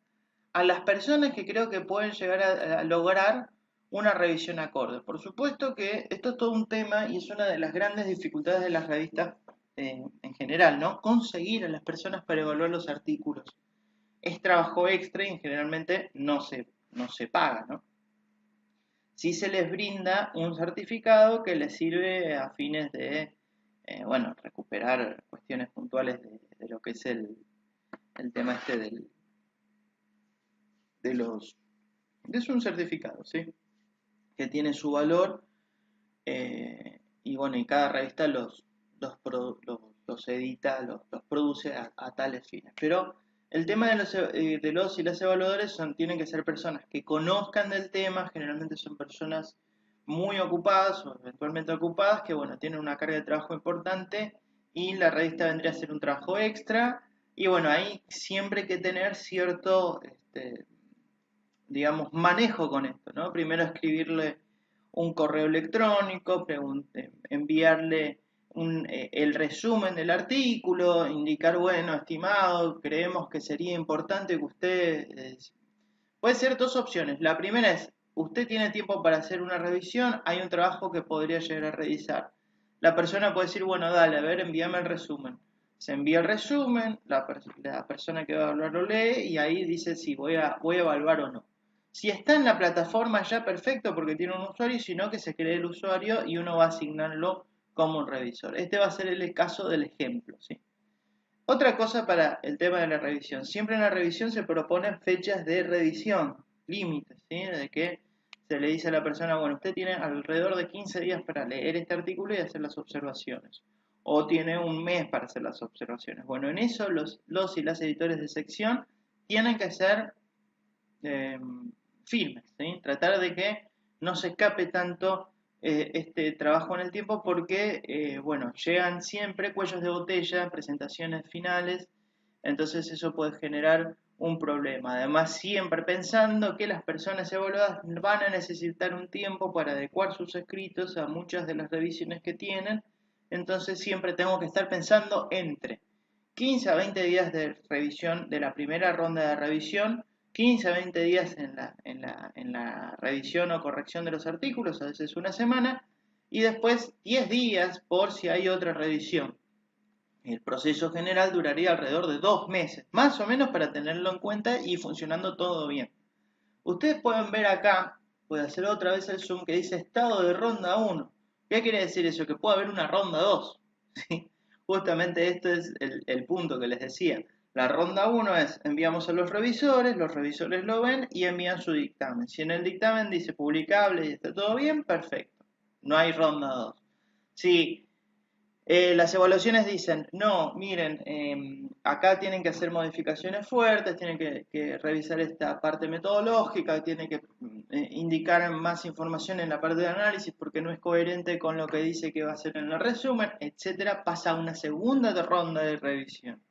a las personas que creo que pueden llegar a lograr una revisión acorde. Por supuesto que esto es todo un tema y es una de las grandes dificultades de las revistas en general, ¿no? Conseguir a las personas para evaluar los artículos. Es trabajo extra y generalmente no se paga, ¿no? Sí se les brinda un certificado que les sirve a fines de, bueno, recuperar cuestiones puntuales de lo que es el tema este es un certificado, ¿sí? Que tiene su valor y bueno, y cada revista los edita, los produce a tales fines. Pero el tema de los y las evaluadores tienen que ser personas que conozcan del tema, generalmente son personas muy ocupadas o eventualmente ocupadas, que bueno, tienen una carga de trabajo importante y la revista vendría a ser un trabajo extra. Y bueno, ahí siempre hay que tener cierto, digamos, manejo con esto, ¿no? Primero escribirle un correo electrónico, enviarle el resumen del artículo, indicar, bueno, estimado, creemos que sería importante que usted... puede ser dos opciones. La primera es, usted tiene tiempo para hacer una revisión, hay un trabajo que podría llegar a revisar. La persona puede decir, bueno, dale, a ver, envíame el resumen. Se envía el resumen, la persona que va a evaluar lo lee y ahí dice si voy a evaluar o no. Si está en la plataforma ya perfecto porque tiene un usuario, sino que se cree el usuario y uno va a asignarlo como un revisor. Este va a ser el caso del ejemplo, ¿sí? Otra cosa para el tema de la revisión. Siempre en la revisión se proponen fechas de revisión, límites, ¿sí? De que se le dice a la persona, bueno, usted tiene alrededor de 15 días para leer este artículo y hacer las observaciones. O tiene un mes para hacer las observaciones. Bueno, en eso los y las editores de sección tienen que ser firmes, ¿sí? Tratar de que no se escape tanto este trabajo en el tiempo porque, bueno, llegan siempre cuellos de botella, presentaciones finales, entonces eso puede generar un problema. Además, siempre pensando que las personas evaluadas van a necesitar un tiempo para adecuar sus escritos a muchas de las revisiones que tienen, entonces siempre tengo que estar pensando entre 15 a 20 días de revisión de la primera ronda de revisión, 15 a 20 días en la revisión o corrección de los artículos, a veces una semana, y después 10 días por si hay otra revisión. El proceso general duraría alrededor de 2 meses, más o menos para tenerlo en cuenta y funcionando todo bien. Ustedes pueden ver acá, voy a hacer otra vez el zoom, que dice estado de ronda 1. ¿Qué quiere decir eso? Que puede haber una ronda 2. ¿Sí? Justamente esto es el punto que les decía. La ronda 1 es enviamos a los revisores lo ven y envían su dictamen. Si en el dictamen dice publicable y está todo bien, perfecto. No hay ronda 2. Si las evaluaciones dicen, no, miren, acá tienen que hacer modificaciones fuertes, tienen que revisar esta parte metodológica, tienen que indicar más información en la parte de análisis porque no es coherente con lo que dice que va a hacer en el resumen, etcétera, pasa a una segunda ronda de revisión.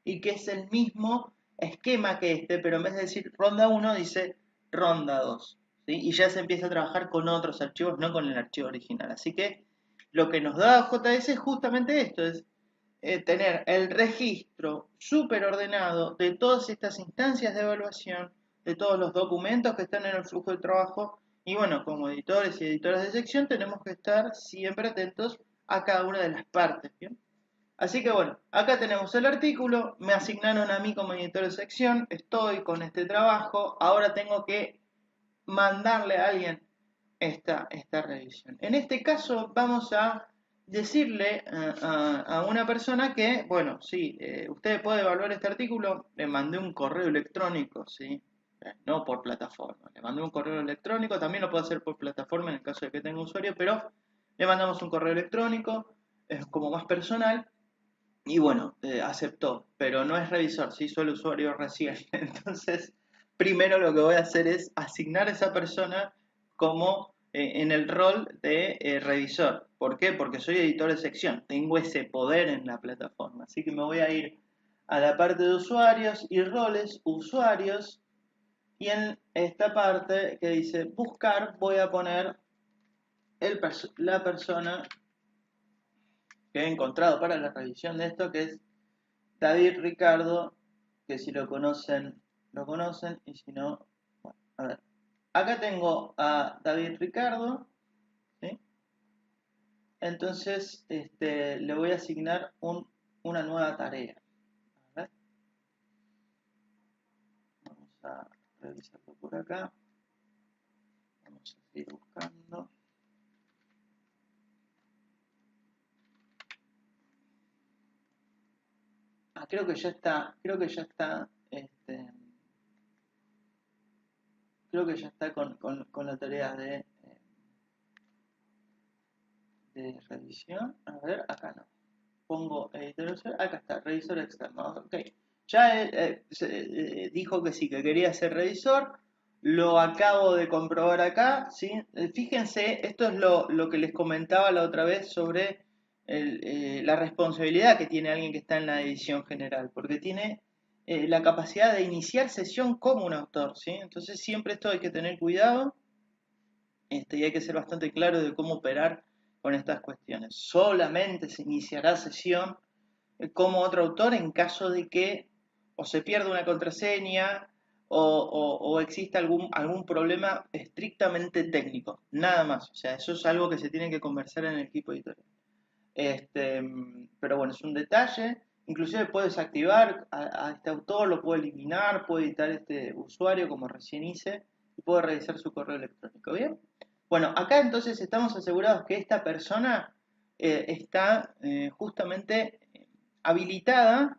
Y que es el mismo esquema que este, pero en vez de decir ronda 1 dice ronda 2. ¿Sí? Y ya se empieza a trabajar con otros archivos, no con el archivo original. Así que lo que nos da JS es justamente esto, es tener el registro súper ordenado de todas estas instancias de evaluación, de todos los documentos que están en el flujo de trabajo. Y bueno, como editores y editoras de sección tenemos que estar siempre atentos a cada una de las partes, ¿bien? Así que bueno, acá tenemos el artículo, me asignaron a mí como editor de sección, estoy con este trabajo, ahora tengo que mandarle a alguien esta revisión. En este caso vamos a decirle a una persona que, bueno, sí, usted puede evaluar este artículo, le mandé un correo electrónico, ¿sí? No por plataforma, le mandé un correo electrónico, también lo puedo hacer por plataforma en el caso de que tenga usuario, pero le mandamos un correo electrónico, es como más personal, y bueno, aceptó, pero no es revisor, sí, solo usuario recién. Entonces, primero lo que voy a hacer es asignar a esa persona como en el rol de revisor. ¿Por qué? Porque soy editor de sección, tengo ese poder en la plataforma. Así que me voy a ir a la parte de usuarios y roles, usuarios, y en esta parte que dice buscar voy a poner la persona que he encontrado para la revisión de esto, que es David Ricardo, que si lo conocen, y si no, bueno, a ver. Acá tengo a David Ricardo, ¿sí? Entonces le voy a asignar una nueva tarea. A ver. Vamos a revisarlo por acá. Vamos a seguir buscando. Ah, creo que ya está, creo que ya está, creo que ya está con la tarea de revisión. A ver, acá no. Pongo editor, acá está, revisor externo. Ok. Ya dijo que sí, que quería ser revisor. Lo acabo de comprobar acá, ¿sí? Fíjense, esto es lo que les comentaba la otra vez sobre la responsabilidad que tiene alguien que está en la edición general, porque tiene la capacidad de iniciar sesión como un autor, ¿sí? Entonces siempre esto hay que tener cuidado y hay que ser bastante claro de cómo operar con estas cuestiones. Solamente se iniciará sesión como otro autor en caso de que o se pierda una contraseña o exista algún problema estrictamente técnico, nada más. O sea, eso es algo que se tiene que conversar en el equipo editorial. Pero bueno, es un detalle. Inclusive puede desactivar a este autor, lo puede eliminar, puede editar este usuario como recién hice y puede revisar su correo electrónico. ¿Bien? Bueno, acá entonces estamos asegurados que esta persona está justamente habilitada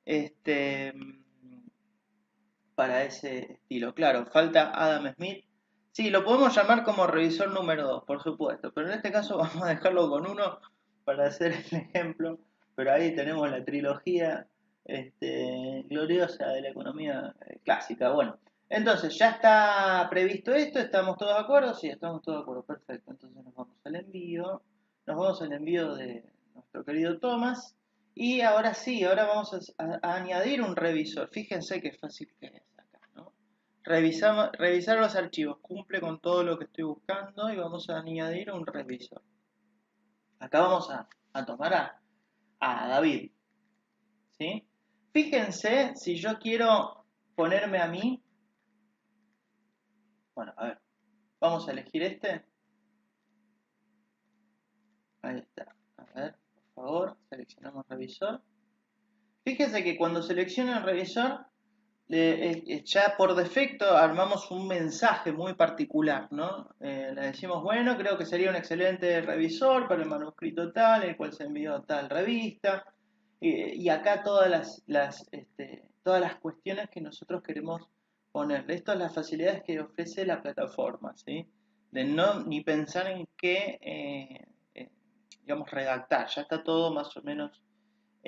este, para ese estilo. Claro, falta Adam Smith. Sí, lo podemos llamar como revisor número 2, por supuesto, pero en este caso vamos a dejarlo con uno para hacer el ejemplo. Pero ahí tenemos la trilogía gloriosa de la economía clásica. Bueno, entonces ya está previsto esto, ¿estamos todos de acuerdo? Sí, estamos todos de acuerdo, perfecto. Entonces nos vamos al envío de nuestro querido Thomas. Y ahora sí, ahora vamos a añadir un revisor. Fíjense qué fácil que es acá, ¿no? Revisar los archivos, cumple con todo lo que estoy buscando y vamos a añadir un revisor. Acá vamos a tomar a David, ¿sí? Fíjense si yo quiero ponerme a mí. Bueno, a ver, vamos a elegir este. Ahí está. A ver, por favor, seleccionamos revisor. Fíjense que cuando selecciono el revisor, ya por defecto armamos un mensaje muy particular, ¿no? Le decimos, bueno, creo que sería un excelente revisor para el manuscrito tal, el cual se envió a tal revista, y acá todas las cuestiones que nosotros queremos ponerle. Esto es las facilidades que ofrece la plataforma, ¿sí? De no ni pensar en qué, digamos, redactar, ya está todo más o menos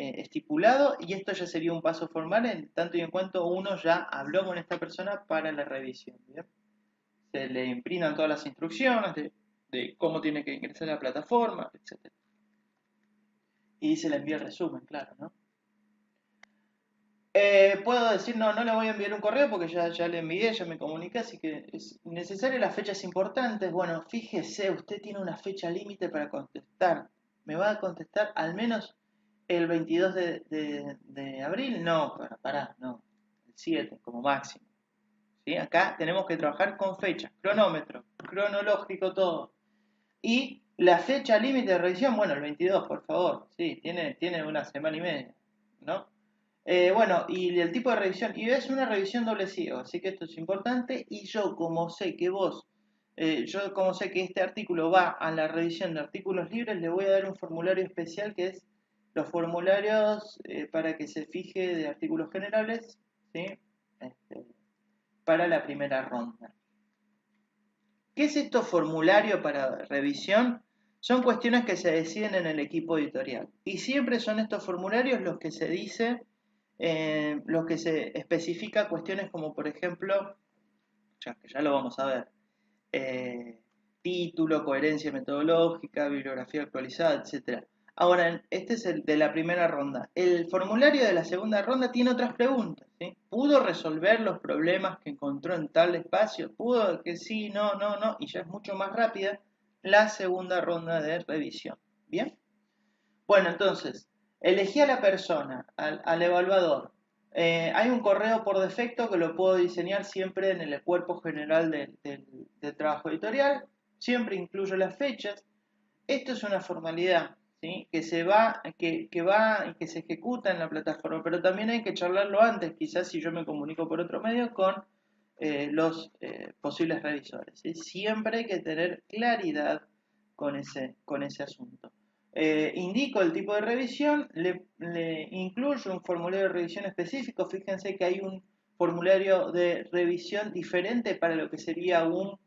estipulado y esto ya sería un paso formal en tanto y en cuanto uno ya habló con esta persona para la revisión. ¿Bien? Se le imprintan todas las instrucciones de cómo tiene que ingresar a la plataforma, etc. Y se le envía el resumen, claro, ¿no? Puedo decir, no, no le voy a enviar un correo porque ya le envié, ya me comuniqué, así que es necesario las fechas importantes. Bueno, fíjese, usted tiene una fecha límite para contestar. ¿Me va a contestar al menos el 22 de abril? No, pará, no. El 7 como máximo. ¿sí? Acá tenemos que trabajar con fechas, cronómetro, cronológico todo. Y la fecha límite de revisión, bueno, el 22, por favor, sí, tiene una semana y media, ¿no? Bueno, y el tipo de revisión, y es una revisión doble ciego, así que esto es importante, y yo como sé que este artículo va a la revisión de artículos libres, le voy a dar un formulario especial que es los formularios para que se fije de artículos generales, ¿sí? Este, para la primera ronda. ¿Qué es esto formulario para revisión? Son cuestiones que se deciden en el equipo editorial. Y siempre son estos formularios los que se dice, los que se especifica cuestiones como por ejemplo, que ya lo vamos a ver, eh, título, coherencia metodológica, bibliografía actualizada, etcétera. Ahora, este es el de la primera ronda. El formulario de la segunda ronda tiene otras preguntas, ¿sí? ¿Pudo resolver los problemas que encontró en tal espacio? ¿Pudo que sí, no, no, no? Y ya es mucho más rápida la segunda ronda de revisión. ¿Bien? Bueno, entonces, elegí a la persona, al evaluador. Hay un correo por defecto que lo puedo diseñar siempre en el cuerpo general del trabajo editorial. Siempre incluyo las fechas. Esto es una formalidad, ¿sí? Que va y que se ejecuta en la plataforma, pero también hay que charlarlo antes, quizás si yo me comunico por otro medio con los posibles revisores, ¿sí? Siempre hay que tener claridad con ese asunto. Indico el tipo de revisión, le incluyo un formulario de revisión específico. Fíjense que hay un formulario de revisión diferente para lo que sería un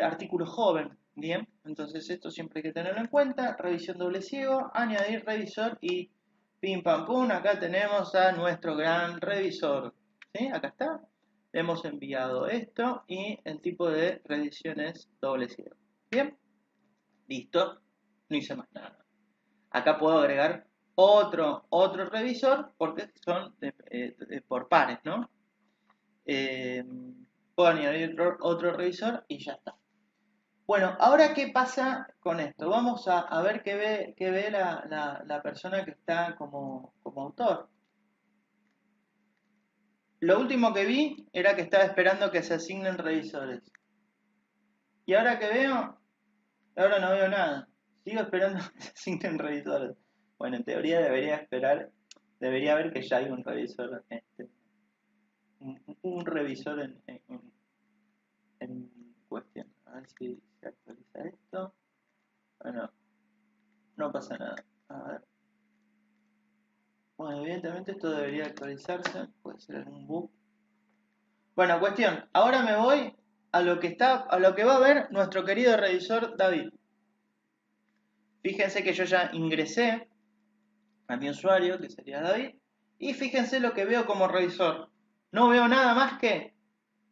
artículo joven. Bien, entonces esto siempre hay que tenerlo en cuenta. Revisión doble ciego, añadir revisor y pim pam pum. Acá tenemos a nuestro gran revisor. ¿Sí? Acá está. Le hemos enviado esto y el tipo de revisión es doble ciego. Bien, listo. No hice más nada. Acá puedo agregar otro revisor porque son por pares, ¿no? Eh, Puedo añadir otro revisor y ya está. Bueno, ahora qué pasa con esto. Vamos a ver qué ve la persona que está como autor. Lo último que vi era que estaba esperando que se asignen revisores. Y ahora que veo, ahora no veo nada. Sigo esperando que se asignen revisores. Bueno, en teoría debería haber que ya hay un revisor, un revisor en cuestión. A ver si se actualiza esto. Bueno, no pasa nada. A ver. Bueno, evidentemente esto debería actualizarse. Puede ser algún bug. Bueno, cuestión. Ahora me voy a lo que va a ver nuestro querido revisor David. Fíjense que yo ya ingresé a mi usuario, que sería David, y fíjense lo que veo como revisor. No veo nada más que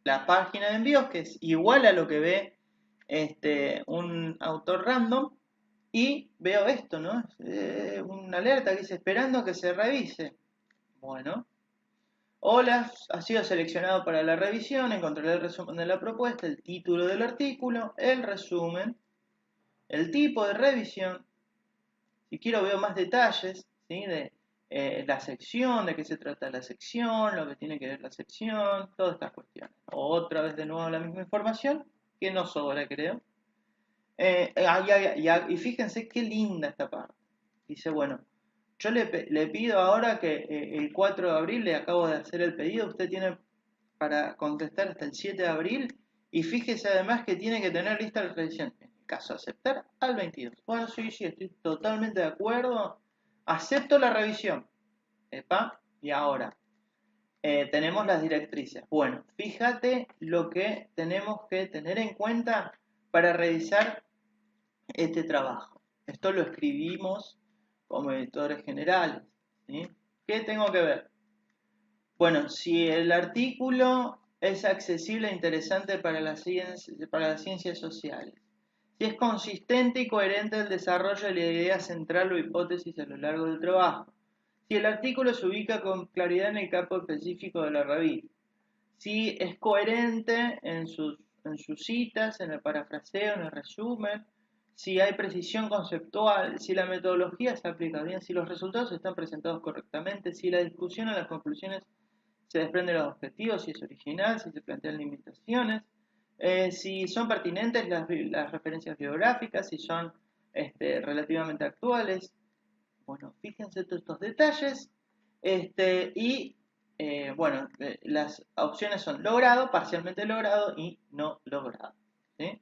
la página de envíos, que es igual a lo que ve un autor random, y veo esto, ¿no? Una alerta que dice esperando que se revise. Bueno, hola, ha sido seleccionado para la revisión, encontraré el resumen de la propuesta, el título del artículo, el resumen, el tipo de revisión. Si quiero veo más detalles, ¿sí? De la sección, de qué se trata la sección, lo que tiene que ver la sección, todas estas cuestiones. Otra vez de nuevo la misma información, que no sobra, creo. Y fíjense qué linda esta parte. Dice, bueno, yo le pido ahora que el 4 de abril le acabo de hacer el pedido, usted tiene para contestar hasta el 7 de abril y fíjese además que tiene que tener lista la revisión. En el caso de aceptar, al 22. Bueno, sí, estoy totalmente de acuerdo. Acepto la revisión. Epa, y ahora tenemos las directrices. Bueno, fíjate lo que tenemos que tener en cuenta para revisar este trabajo. Esto lo escribimos como editores generales, ¿sí? ¿Qué tengo que ver? Bueno, si el artículo es accesible e interesante para las ciencias sociales, si es consistente y coherente el desarrollo de la idea central o hipótesis a lo largo del trabajo, si el artículo se ubica con claridad en el campo específico de la revista, si es coherente en sus citas, en el parafraseo, en el resumen, si hay precisión conceptual, si la metodología se aplica bien, si los resultados están presentados correctamente, si la discusión o las conclusiones se desprenden los objetivos, si es original, si se plantean limitaciones, si son pertinentes las referencias biográficas, si son relativamente actuales. Bueno, fíjense todos estos detalles. Y bueno, las opciones son logrado, parcialmente logrado y no logrado. ¿Sí?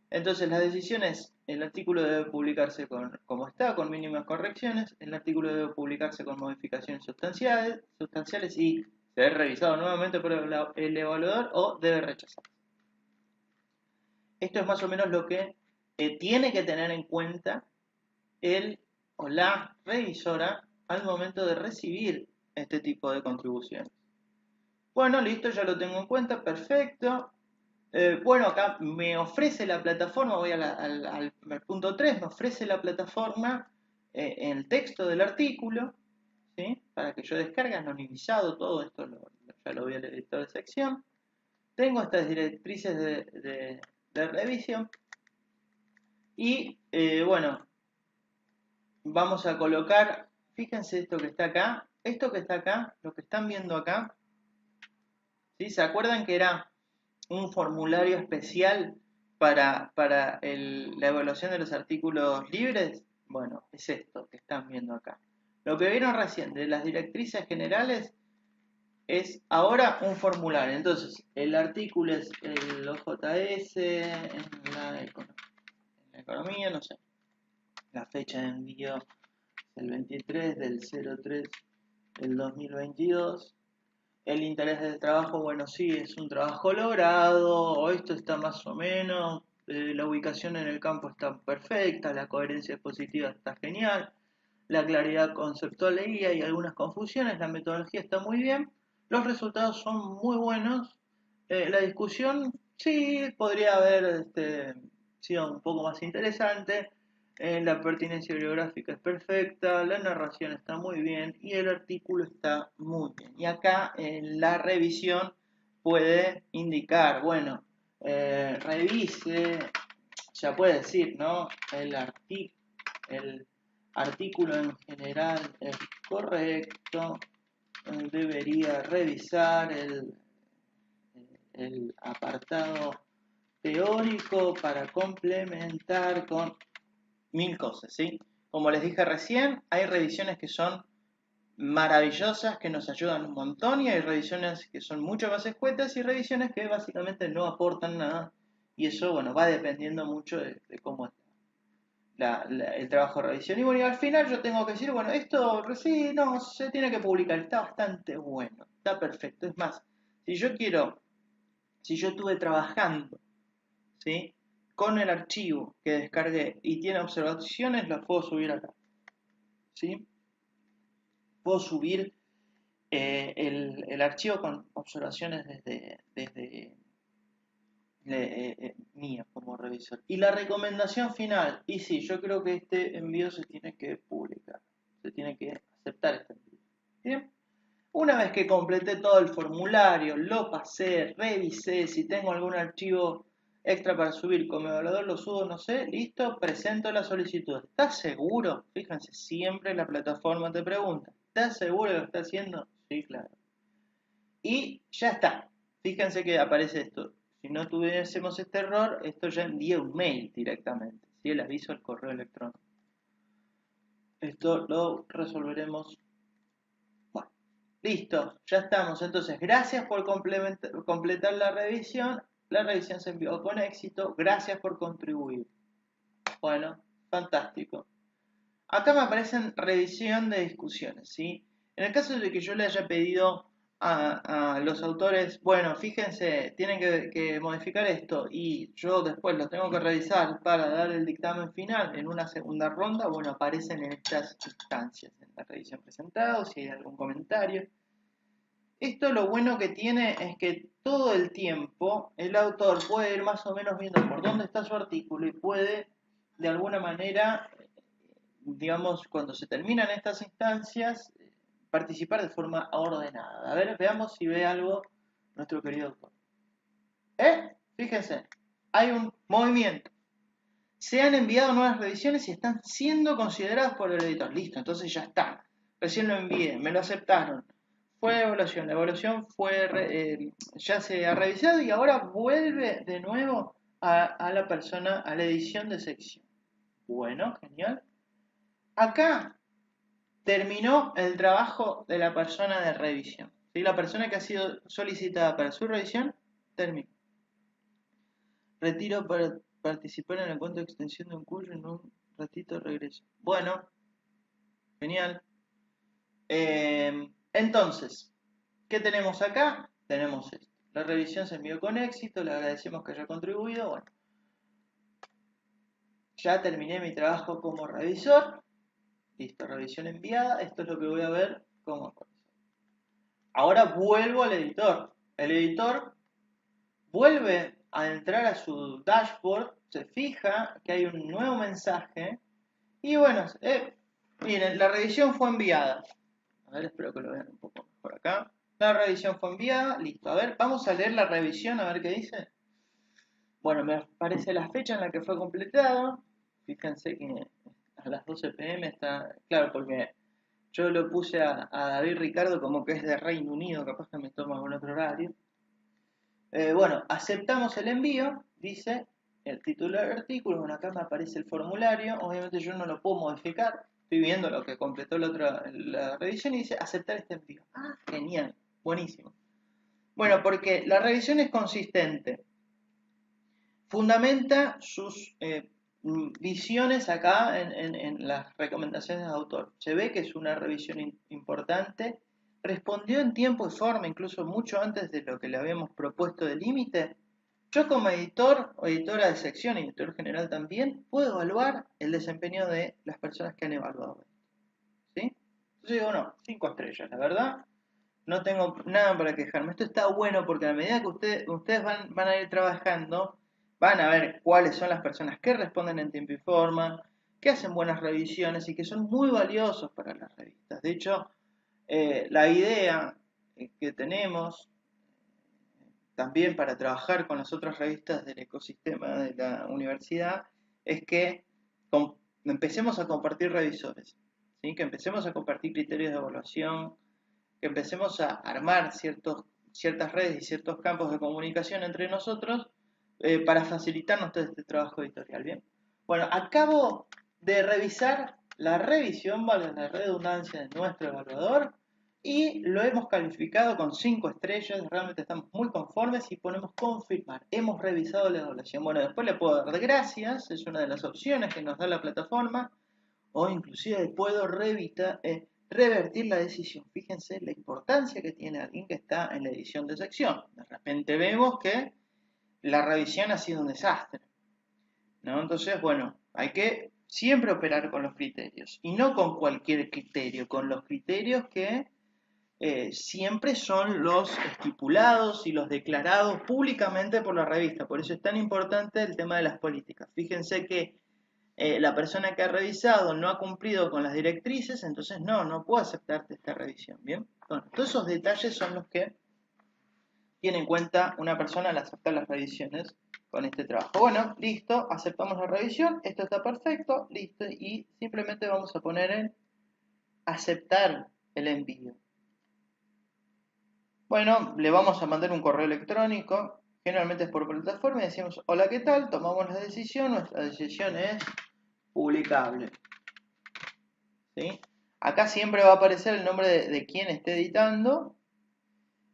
Entonces, las decisiones, el artículo debe publicarse como está, con mínimas correcciones, el artículo debe publicarse con modificaciones sustanciales y debe ser revisado nuevamente por el evaluador o debe rechazar. Esto es más o menos lo que tiene que tener en cuenta el o la revisora al momento de recibir este tipo de contribuciones. Bueno, listo, ya lo tengo en cuenta, perfecto. Bueno, acá me ofrece la plataforma, voy al punto 3, me ofrece la plataforma el texto del artículo, ¿sí? Para que yo descargue anonimizado todo esto, ya lo voy al editor de sección. Tengo estas directrices de revisión y bueno, vamos a colocar, fíjense esto que está acá, lo que están viendo acá, ¿sí? ¿Se acuerdan que era un formulario especial para la evaluación de los artículos libres? Bueno, es esto que están viendo acá. Lo que vieron recién de las directrices generales es ahora un formulario. Entonces, el artículo es el OJS en la economía, no sé. La fecha de envío es el 23 del 03 del 2022. El interés del trabajo, bueno, sí, es un trabajo logrado, esto está más o menos, la ubicación en el campo está perfecta, la coherencia expositiva está genial, la claridad conceptual de guía y algunas confusiones, la metodología está muy bien, los resultados son muy buenos, la discusión sí podría haber sido un poco más interesante, la pertinencia bibliográfica es perfecta, la narración está muy bien y el artículo está muy bien. Y acá en la revisión puede indicar, bueno, revise, ya puede decir, ¿no? El artículo en general es correcto, debería revisar el apartado teórico para complementar con mil cosas, ¿sí? Como les dije recién, hay revisiones que son maravillosas, que nos ayudan un montón, y hay revisiones que son mucho más escuetas y revisiones que básicamente no aportan nada. Y eso, bueno, va dependiendo mucho de cómo está el trabajo de revisión. Y bueno, y al final yo tengo que decir, bueno, esto sí, no, se tiene que publicar, está bastante bueno, está perfecto. Es más, si yo estuve trabajando, ¿sí? Con el archivo que descargué y tiene observaciones, las puedo subir acá, ¿sí? Puedo subir el archivo con observaciones desde mías como revisor. Y la recomendación final, y sí, yo creo que este envío se tiene que publicar, se tiene que aceptar este envío. ¿Bien? Una vez que completé todo el formulario, lo pasé, revisé, si tengo algún archivo extra para subir como evaluador lo subo, no sé, listo, presento la solicitud. ¿Estás seguro? Fíjense, siempre la plataforma te pregunta, ¿estás seguro de lo que está haciendo? Sí, claro. Y ya está. Fíjense que aparece esto. Si no tuviésemos este error, esto ya envía un mail directamente, ¿sí? El aviso al correo electrónico. Esto lo resolveremos. Bueno, listo, ya estamos. Entonces, gracias por completar la revisión. La revisión se envió con éxito. Gracias por contribuir. Bueno, fantástico. Acá me aparecen revisión de discusiones, ¿sí? En el caso de que yo le haya pedido a los autores, bueno, fíjense, tienen que modificar esto y yo después lo tengo que revisar para dar el dictamen final en una segunda ronda, bueno, aparecen en estas instancias, en la revisión presentada, o si hay algún comentario. Esto lo bueno que tiene es que todo el tiempo el autor puede ir más o menos viendo por dónde está su artículo y puede de alguna manera, digamos, cuando se terminan estas instancias, participar de forma ordenada. A ver, veamos si ve algo nuestro querido autor. Fíjense, hay un movimiento. Se han enviado nuevas revisiones y están siendo consideradas por el editor. Listo, entonces ya está. Recién lo envié, me lo aceptaron. Fue evaluación. La evaluación ya se ha revisado y ahora vuelve de nuevo a la persona a la edición de sección. Bueno, genial. Acá terminó el trabajo de la persona de revisión. ¿Sí? La persona que ha sido solicitada para su revisión terminó. Retiro para participar en el encuentro de extensión de un curso en un ratito regreso. Bueno, genial. Entonces, ¿qué tenemos acá? Tenemos esto. La revisión se envió con éxito, le agradecemos que haya contribuido. Bueno, ya terminé mi trabajo como revisor. Listo, revisión enviada. Esto es lo que voy a ver como revisor. Ahora vuelvo al editor. El editor vuelve a entrar a su dashboard, se fija que hay un nuevo mensaje y bueno, miren, la revisión fue enviada. A ver, espero que lo vean un poco mejor acá. La revisión fue enviada, listo. A ver, vamos a leer la revisión, a ver qué dice. Bueno, me aparece la fecha en la que fue completado. Fíjense que a las 12 p.m. está, claro, porque yo lo puse a David Ricardo como que es de Reino Unido, capaz que me toma con otro horario. Bueno, aceptamos el envío, dice el título del artículo. Bueno, acá me aparece el formulario. Obviamente yo no lo puedo modificar. Estoy viendo lo que completó la revisión y dice aceptar este envío. Ah, genial, buenísimo. Bueno, porque la revisión es consistente. Fundamenta sus visiones acá en las recomendaciones de autor. Se ve que es una revisión importante. Respondió en tiempo y forma, incluso mucho antes de lo que le habíamos propuesto de límite. Yo como editor o editora de sección, editor general también, puedo evaluar el desempeño de las personas que han evaluado. ¿Sí? Entonces digo, no, 5 estrellas, la verdad. No tengo nada para quejarme. Esto está bueno porque a medida que ustedes van a ir trabajando, van a ver cuáles son las personas que responden en tiempo y forma, que hacen buenas revisiones y que son muy valiosos para las revistas. De hecho, la idea que tenemos también para trabajar con las otras revistas del ecosistema de la universidad es que empecemos a compartir revisores, ¿sí? Que empecemos a compartir criterios de evaluación, que empecemos a armar ciertas redes y ciertos campos de comunicación entre nosotros para facilitarnos todo este trabajo editorial. Bien, bueno, acabo de revisar la revisión, vale la redundancia, de nuestro evaluador y lo hemos calificado con 5 estrellas. Realmente estamos muy conformes y ponemos confirmar. Hemos revisado la evaluación. Bueno, después le puedo dar gracias, es una de las opciones que nos da la plataforma, o inclusive puedo revertir la decisión. Fíjense la importancia que tiene alguien que está en la edición de sección. De repente vemos que la revisión ha sido un desastre, ¿no? Entonces, bueno, hay que siempre operar con los criterios y no con cualquier criterio, con los criterios que siempre son los estipulados y los declarados públicamente por la revista. Por eso es tan importante el tema de las políticas. Fíjense que la persona que ha revisado no ha cumplido con las directrices, entonces no puedo aceptarte esta revisión. Bien, bueno, todos esos detalles son los que tiene en cuenta una persona al aceptar las revisiones con este trabajo. Bueno, listo, aceptamos la revisión, esto está perfecto, listo, y simplemente vamos a poner en aceptar el envío. Bueno, le vamos a mandar un correo electrónico, generalmente es por plataforma, y decimos, hola, ¿qué tal? Tomamos la decisión, nuestra decisión es publicable. ¿Sí? Acá siempre va a aparecer el nombre de quien esté editando,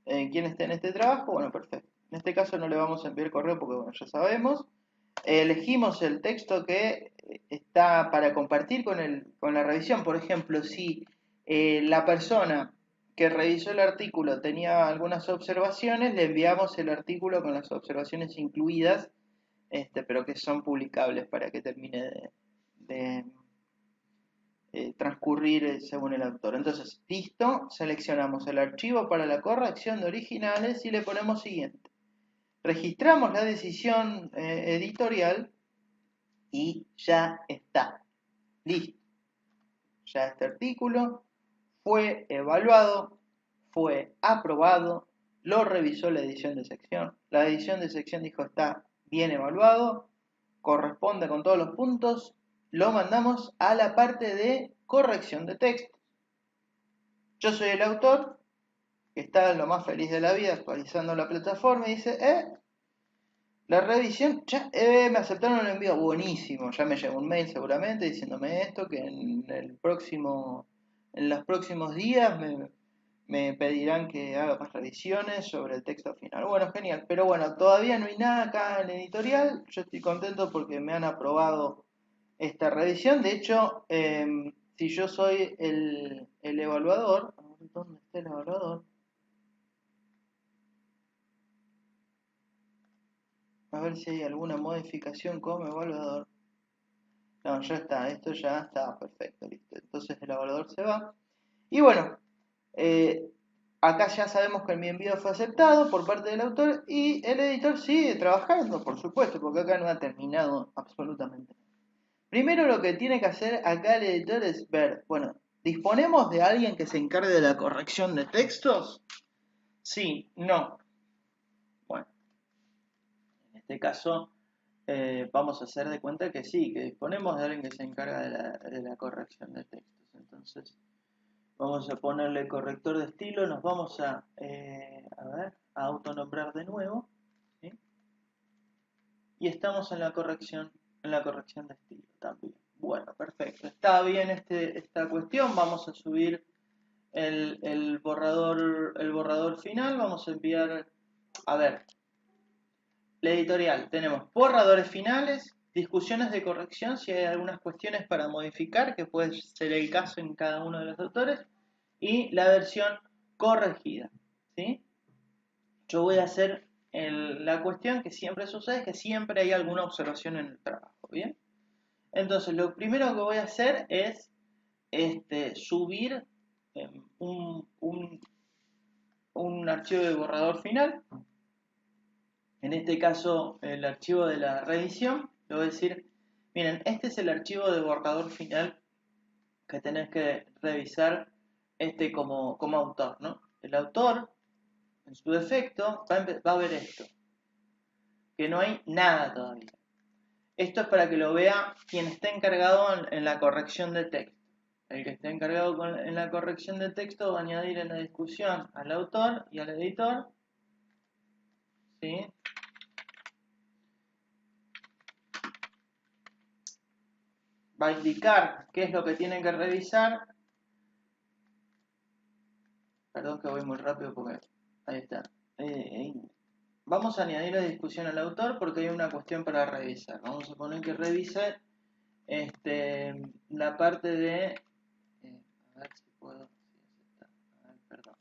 quien esté en este trabajo. Bueno, perfecto. En este caso no le vamos a enviar correo porque, bueno, ya sabemos. Elegimos el texto que está para compartir con la revisión. Por ejemplo, si la persona que revisó el artículo tenía algunas observaciones, le enviamos el artículo con las observaciones incluidas, pero que son publicables para que termine de transcurrir según el autor. Entonces, listo, seleccionamos el archivo para la corrección de originales y le ponemos siguiente. Registramos la decisión editorial y ya está. Listo. Ya este artículo fue evaluado, fue aprobado, lo revisó la edición de sección. La edición de sección dijo está bien evaluado, corresponde con todos los puntos, lo mandamos a la parte de corrección de texto. Yo soy el autor, que está lo más feliz de la vida actualizando la plataforma y dice, la revisión, ya me aceptaron el envío, buenísimo, ya me llegó un mail seguramente diciéndome esto, que en los próximos días me pedirán que haga más revisiones sobre el texto final. Bueno, genial, pero bueno, todavía no hay nada acá en el editorial, yo estoy contento porque me han aprobado esta revisión, de hecho, si yo soy el evaluador, a ver, ¿dónde está el evaluador? A ver si hay alguna modificación como evaluador. No, ya está, esto ya está perfecto, listo. Entonces el evaluador se va. Y bueno, eh, acá ya sabemos que mi envío fue aceptado por parte del autor y el editor sigue trabajando, por supuesto, porque acá no ha terminado absolutamente. Primero lo que tiene que hacer acá el editor es ver, bueno, ¿disponemos de alguien que se encargue de la corrección de textos? Sí, no. Bueno, en este caso vamos a hacer de cuenta que sí, que disponemos de alguien que se encarga de la corrección de textos. Entonces, vamos a ponerle corrector de estilo, nos vamos a autonombrar de nuevo, ¿sí? Y estamos en la corrección de estilo también. Bueno, perfecto. Está bien esta cuestión, vamos a subir el borrador final, vamos a enviar, a ver, la editorial, tenemos borradores finales, discusiones de corrección, si hay algunas cuestiones para modificar, que puede ser el caso en cada uno de los autores, y la versión corregida, ¿sí? Yo voy a hacer la cuestión que siempre sucede, es que siempre hay alguna observación en el trabajo, ¿bien? Entonces, lo primero que voy a hacer es subir un archivo de borrador final. En este caso, el archivo de la revisión, le voy a decir, miren, este es el archivo de borrador final que tenés que revisar como autor, ¿no? El autor, en su defecto, va a ver esto, que no hay nada todavía. Esto es para que lo vea quien esté encargado en la corrección de texto. El que esté encargado en la corrección de texto va a añadir en la discusión al autor y al editor, ¿sí? Va a indicar qué es lo que tienen que revisar. Perdón que voy muy rápido porque ahí está. Vamos a añadir la discusión al autor porque hay una cuestión para revisar. Vamos a poner que revise la parte de... a ver si puedo... a ver, perdón.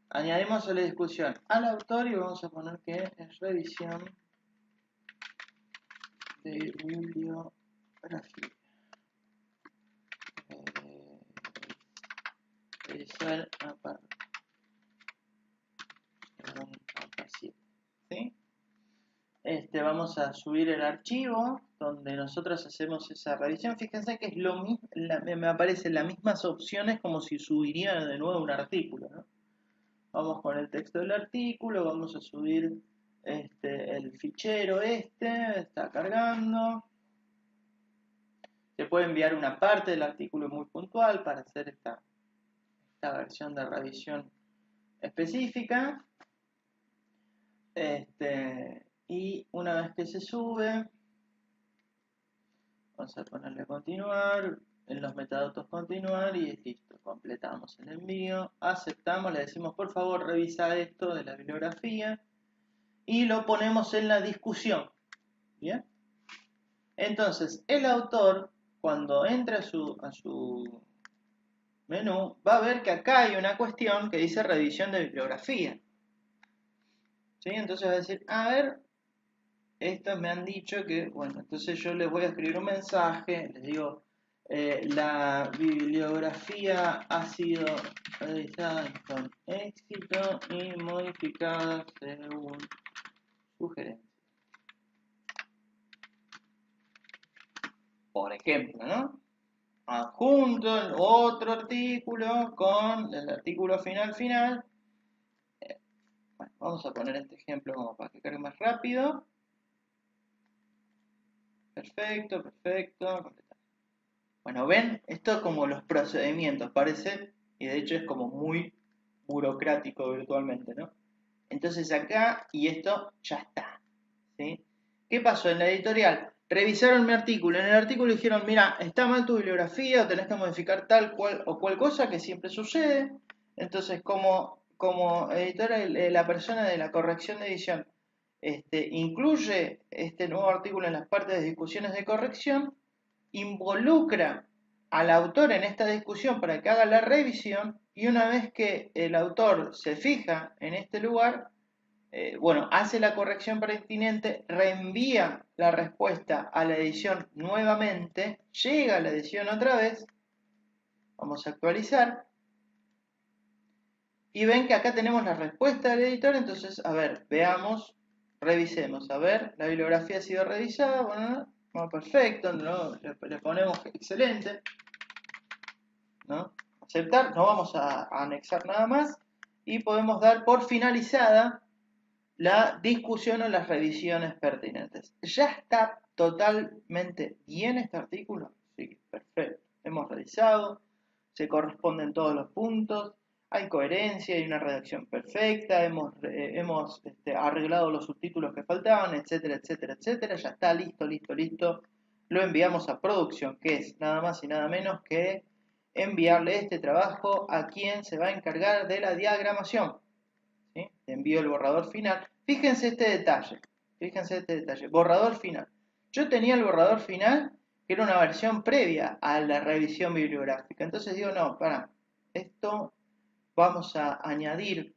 Añadimos a la discusión al autor y vamos a poner que es revisión de bibliografía. Revisar aparte. ¿Sí? Vamos a subir el archivo donde nosotros hacemos esa revisión. Fíjense que es lo mismo, me aparecen las mismas opciones como si subiría de nuevo un artículo, ¿no? Vamos con el texto del artículo, vamos a subir el fichero está cargando. Se puede enviar una parte del artículo muy puntual para hacer esta versión de revisión específica. Y una vez que se sube, vamos a ponerle continuar, en los metadatos continuar y listo, completamos el envío, aceptamos, le decimos por favor revisa esto de la bibliografía y lo ponemos en la discusión, ¿bien? Entonces el autor cuando entra a su menú va a ver que acá hay una cuestión que dice revisión de bibliografía, ¿sí? Entonces va a decir, a ver, estos me han dicho que, bueno, entonces yo les voy a escribir un mensaje, les digo, la bibliografía ha sido revisada con éxito y modificada según sugerencia. Por ejemplo, ¿no? Adjunto otro artículo con el artículo final. Bueno, vamos a poner este ejemplo como para que cargue más rápido. Perfecto. Bueno, ven, esto es como los procedimientos, parece, y de hecho es como muy burocrático virtualmente, ¿no? Entonces acá, y esto ya está, ¿sí? ¿Qué pasó en la editorial? Revisaron mi artículo, en el artículo dijeron, mira, está mal tu bibliografía, o tenés que modificar tal cual o cual cosa, que siempre sucede. Entonces, como editora, la persona de la corrección de edición incluye este nuevo artículo en las partes de discusiones de corrección, involucra al autor en esta discusión para que haga la revisión, y una vez que el autor se fija en este lugar, bueno, hace la corrección pertinente, reenvía la respuesta a la edición nuevamente, llega a la edición otra vez, vamos a actualizar, y ven que acá tenemos la respuesta del editor. Entonces, a ver, veamos, revisemos, a ver, la bibliografía ha sido revisada, bueno, perfecto, ¿no? Le ponemos excelente, ¿no? Aceptar, no vamos a anexar nada más, y podemos dar por finalizada la discusión o las revisiones pertinentes. ¿Ya está totalmente bien este artículo? Sí, perfecto. Hemos revisado, se corresponden todos los puntos, hay coherencia, hay una redacción perfecta, hemos arreglado los subtítulos que faltaban, etcétera, etcétera, etcétera. Ya está listo, listo, listo. Lo enviamos a producción, que es nada más y nada menos que enviarle este trabajo a quien se va a encargar de la diagramación. ¿Sí? Envío el borrador final. Fíjense este detalle, borrador final. Yo tenía el borrador final, que era una versión previa a la revisión bibliográfica. Entonces digo, no, para, esto vamos a añadir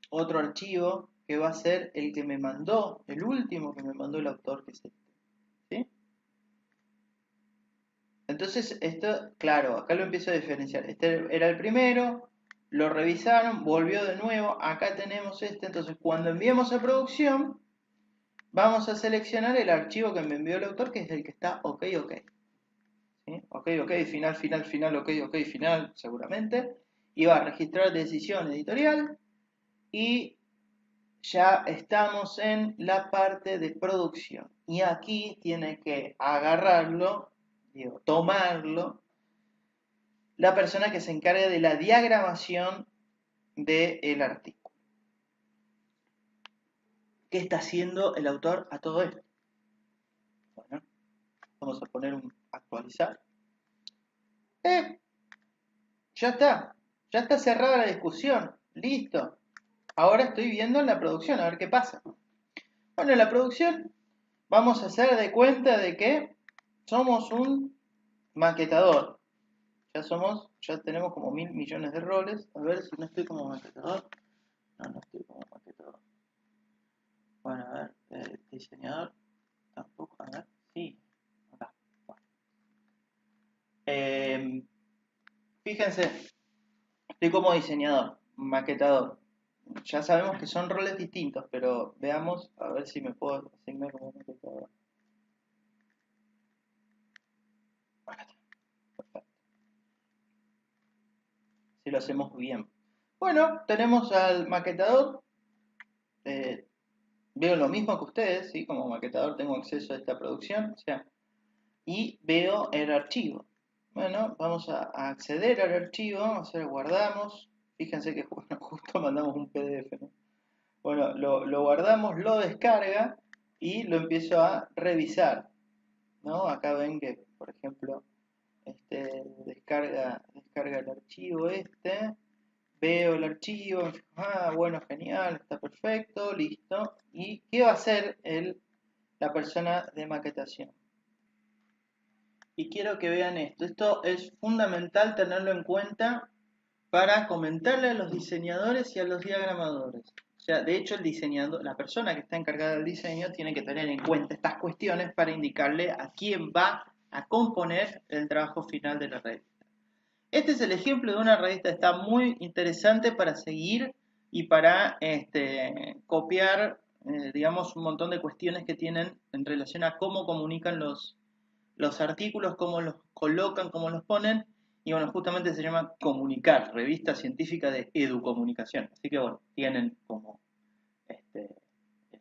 otro archivo que va a ser el que me mandó, el último que me mandó el autor, que es este. ¿Sí? Entonces, esto, claro, acá lo empiezo a diferenciar. Este era el primero, lo revisaron, volvió de nuevo, acá tenemos este. Entonces, cuando enviemos a producción, vamos a seleccionar el archivo que me envió el autor, que es el que está ok, ok. ¿Sí? Ok, ok, final, final, final, ok, ok, final, seguramente. Y va a registrar decisión editorial, y ya estamos en la parte de producción. Y aquí tiene que agarrarlo, digo, tomarlo, la persona que se encarga de la diagramación del artículo. ¿Qué está haciendo el autor a todo esto? Bueno, vamos a poner un actualizar. Ya está cerrada la discusión, listo. Ahora estoy viendo en la producción, a ver qué pasa. Bueno, en la producción vamos a hacer de cuenta de que somos un maquetador. Ya tenemos como 1.000 millones de roles. A ver si no estoy como maquetador. No estoy como maquetador. Bueno, a ver, diseñador, tampoco, a ver, sí, acá. Bueno. Fíjense, estoy como diseñador, maquetador. Ya sabemos que son roles distintos, pero veamos a ver si me puedo asignar como maquetador. Perfecto. Si lo hacemos bien. Bueno, tenemos al maquetador. eh, Veo lo mismo que ustedes, ¿sí? Como maquetador tengo acceso a esta producción, o sea, y veo el archivo. Bueno, vamos a acceder al archivo, vamos a hacer guardamos. Fíjense que justo mandamos un PDF, ¿no? Bueno, lo guardamos, lo descarga y lo empiezo a revisar, ¿no? Acá ven que, por ejemplo, descarga el archivo veo el archivo, bueno, genial, está perfecto, listo. ¿Y qué va a hacer la persona de maquetación? Y quiero que vean esto. Esto es fundamental tenerlo en cuenta para comentarle a los diseñadores y a los diagramadores. O sea, de hecho, el diseñador, la persona que está encargada del diseño, tiene que tener en cuenta estas cuestiones para indicarle a quién va a componer el trabajo final de la revista. Este es el ejemplo de una revista, está muy interesante para seguir y para copiar, digamos, un montón de cuestiones que tienen en relación a cómo comunican los artículos, cómo los colocan, cómo los ponen. Y bueno, justamente se llama Comunicar, revista científica de educomunicación. Así que bueno, tienen como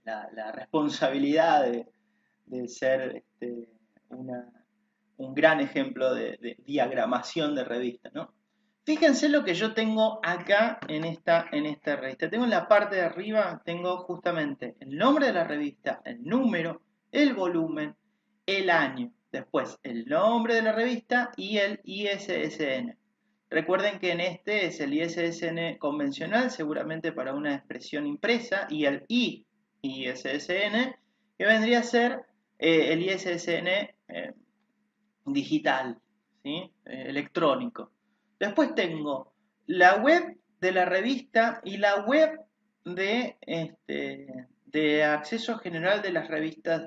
la responsabilidad de ser un gran ejemplo de diagramación de revista, ¿no? Fíjense lo que yo tengo acá en esta revista. Tengo en la parte de arriba, tengo justamente el nombre de la revista, el número, el volumen, el año. Después, el nombre de la revista y el ISSN. Recuerden que en este es el ISSN convencional, seguramente para una expresión impresa, y el ISSN, que vendría a ser el ISSN digital, ¿sí? Electrónico. Después tengo la web de la revista y la web de acceso general de las revistas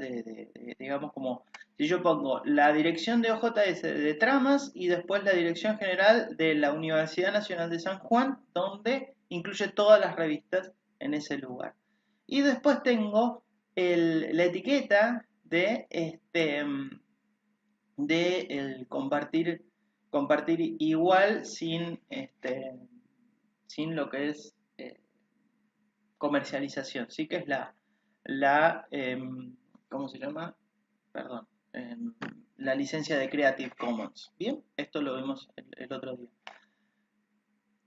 digamos como, si yo pongo la dirección de OJS de Tramas y después la dirección general de la Universidad Nacional de San Juan, donde incluye todas las revistas en ese lugar. Y después tengo la etiqueta de el compartir igual sin lo que es comercialización, ¿sí? Que es ¿cómo se llama? Perdón, la licencia de Creative Commons. Bien, esto lo vimos el otro día.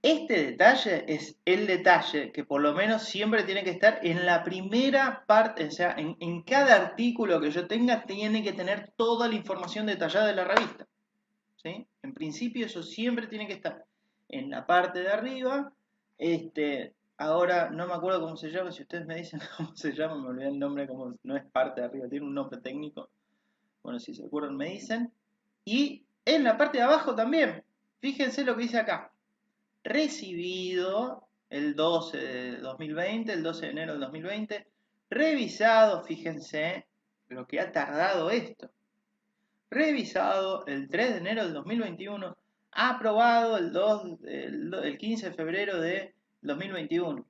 Este detalle es el detalle que por lo menos siempre tiene que estar en la primera parte, o sea, en cada artículo que yo tenga tiene que tener toda la información detallada de la revista. ¿Sí? En principio eso siempre tiene que estar en la parte de arriba. Ahora no me acuerdo cómo se llama, si ustedes me dicen cómo se llama, me olvidé el nombre, como no es parte de arriba, tiene un nombre técnico. Bueno, si se acuerdan me dicen. Y en la parte de abajo también, fíjense lo que dice acá. Recibido el 12 de 2020, el 12 de enero del 2020. Revisado, fíjense lo que ha tardado esto. Revisado el 3 de enero del 2021, aprobado el 15 de febrero de 2021.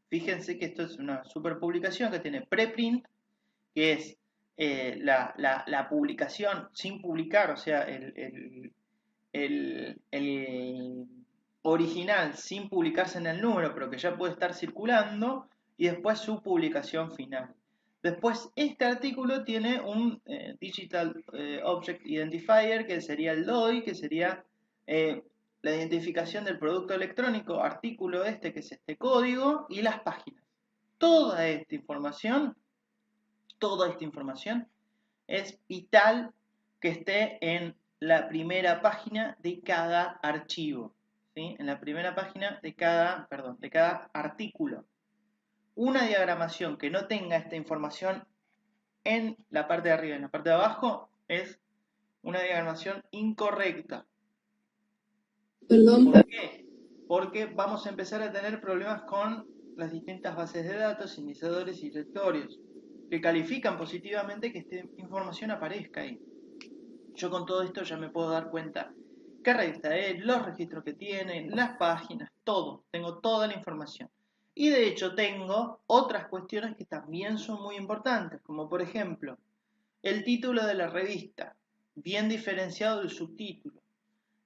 Fíjense que esto es una super publicación que tiene preprint, que es la publicación sin publicar, o sea, el original sin publicarse en el número, pero que ya puede estar circulando, y después su publicación final. Después, este artículo tiene un Digital Object Identifier, que sería el DOI, que sería la identificación del producto electrónico, artículo que es este código, y las páginas. Toda esta información es vital que esté en la primera página de cada archivo, ¿sí? En la primera página de cada artículo. Una diagramación que no tenga esta información en la parte de arriba y en la parte de abajo es una diagramación incorrecta. Perdón. ¿Por qué? Porque vamos a empezar a tener problemas con las distintas bases de datos, iniciadores y directorios, que califican positivamente que esta información aparezca ahí. Yo con todo esto ya me puedo dar cuenta qué revista es, los registros que tiene, las páginas, todo. Tengo toda la información. Y de hecho tengo otras cuestiones que también son muy importantes, como por ejemplo el título de la revista, bien diferenciado del subtítulo.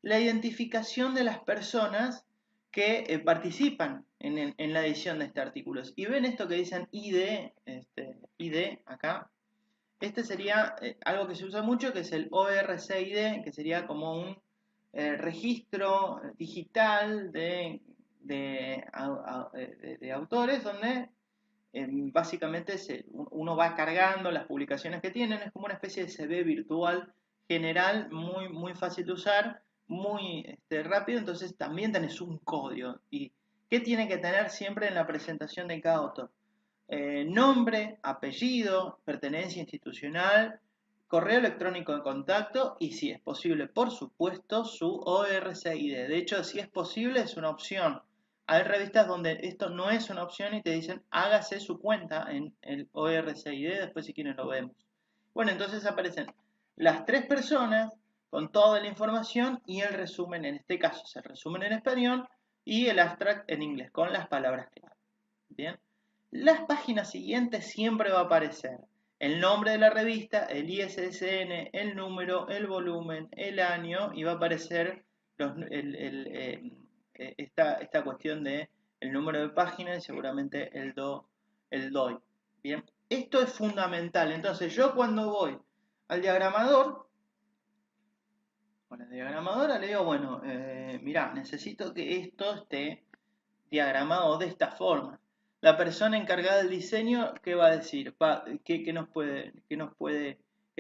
La identificación de las personas que participan en la edición de este artículo. Y ven esto que dicen ID acá. Este sería algo que se usa mucho, que es el ORCID, que sería como un registro digital de autores, donde básicamente uno va cargando las publicaciones que tienen, es como una especie de CV virtual general, muy, muy fácil de usar, muy rápido, entonces también tenés un código. ¿Y qué tiene que tener siempre en la presentación de cada autor? Nombre, apellido, pertenencia institucional, correo electrónico de contacto y, si es posible, por supuesto, su ORCID. De hecho, si es posible, es una opción. Hay revistas donde esto no es una opción y te dicen hágase su cuenta en el ORCID, después si quieren lo vemos. Bueno, entonces aparecen las tres personas con toda la información y el resumen, en este caso es el resumen en español y el abstract en inglés, con las palabras clave. Bien. Las páginas siguientes siempre va a aparecer el nombre de la revista, el ISSN, el número, el volumen, el año y va a aparecer esta cuestión de el número de páginas y seguramente el DOI. Bien, esto es fundamental. Entonces yo cuando voy al diagramador con la diagramadora, le digo, bueno, mirá, necesito que esto esté diagramado de esta forma. La persona encargada del diseño, ¿qué va a decir? ¿Qué qué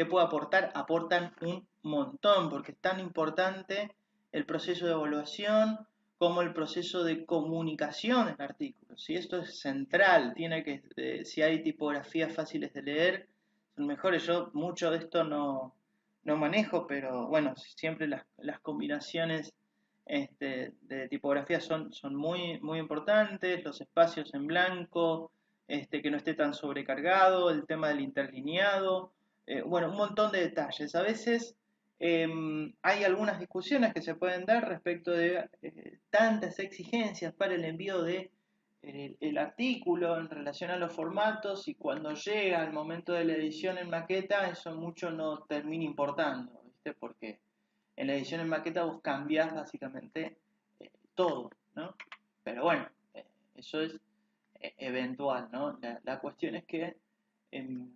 puede aportar? Aportan un montón, porque es tan importante el proceso de evaluación como el proceso de comunicación del artículo. Si esto es central, si hay tipografías fáciles de leer, son mejores. Yo mucho de esto no manejo, pero bueno, siempre las combinaciones de tipografía son muy importantes, los espacios en blanco, que no esté tan sobrecargado, el tema del interlineado, bueno, un montón de detalles. A veces hay algunas discusiones que se pueden dar respecto de tantas exigencias para el envío de el artículo en relación a los formatos, y cuando llega el momento de la edición en maqueta eso mucho no termina importando, ¿viste? Porque en la edición en maqueta vos cambiás básicamente todo, ¿no? Pero bueno, eso es eventual, ¿no? La cuestión es que eh,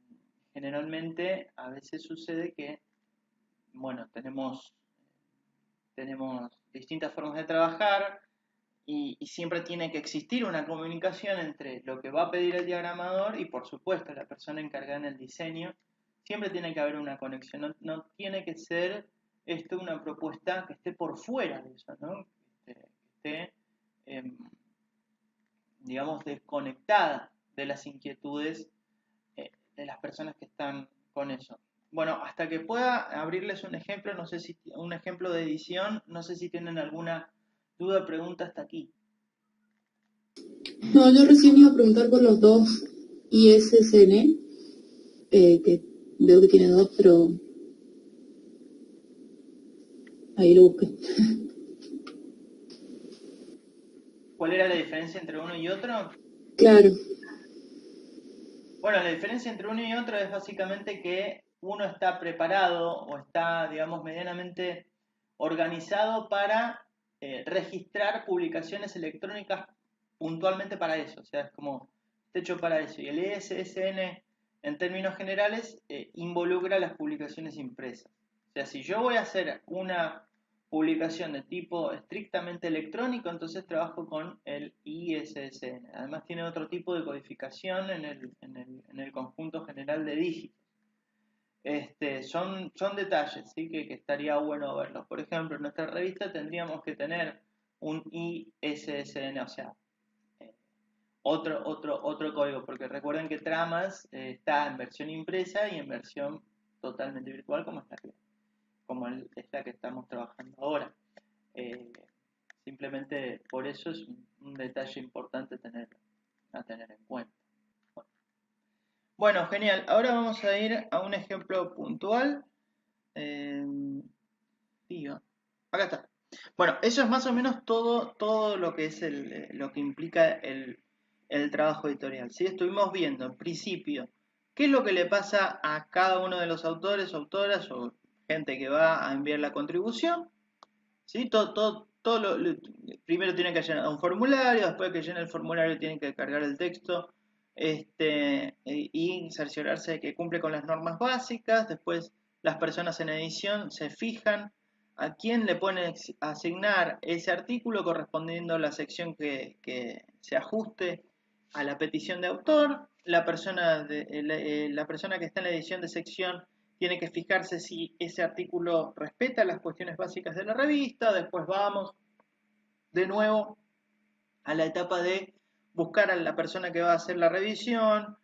generalmente a veces sucede que, bueno, tenemos distintas formas de trabajar, y siempre tiene que existir una comunicación entre lo que va a pedir el diagramador y, por supuesto, la persona encargada en el diseño. Siempre tiene que haber una conexión, no tiene que ser esto una propuesta que esté por fuera de eso, ¿no? Que esté, eh, digamos, desconectada de las inquietudes de las personas que están con eso. Bueno, hasta que pueda abrirles un ejemplo, no sé si un ejemplo de edición, no sé si tienen alguna duda o pregunta hasta aquí. No, yo recién iba a preguntar por los dos ISSN, que veo que tiene dos, pero ahí lo busqué. ¿Cuál era la diferencia entre uno y otro? Claro, Bueno, la diferencia entre uno y otro es básicamente que uno está preparado o está, digamos, medianamente organizado para registrar publicaciones electrónicas puntualmente para eso. O sea, es como está hecho para eso. Y el ISSN, en términos generales, involucra las publicaciones impresas. O sea, si yo voy a hacer una publicación de tipo estrictamente electrónico, entonces trabajo con el ISSN. Además tiene otro tipo de codificación en el conjunto general de dígitos. Son detalles, ¿sí? Que estaría bueno verlos. Por ejemplo, en nuestra revista tendríamos que tener un ISSN, o sea, eh, otro código, porque recuerden que Tramas está en versión impresa y en versión totalmente virtual, es la que estamos trabajando ahora. Eh, Simplemente por eso es un detalle importante a tener en cuenta. Bueno, genial. Ahora vamos a ir a un ejemplo puntual. Eh, Tío, acá está. Bueno, eso es más o menos todo lo que es lo que implica el trabajo editorial. ¿Sí? Estuvimos viendo en principio qué es lo que le pasa a cada uno de los autores, autoras o gente que va a enviar la contribución. ¿Sí? Primero tienen que llenar un formulario, después que llene el formulario tienen que cargar el texto y cerciorarse de que cumple con las normas básicas. Después las personas en edición se fijan a quién le pueden asignar ese artículo correspondiendo a la sección que se ajuste a la petición de autor. La persona que está en la edición de sección tiene que fijarse si ese artículo respeta las cuestiones básicas de la revista. Después vamos de nuevo a la etapa de buscar a la persona que va a hacer la revisión.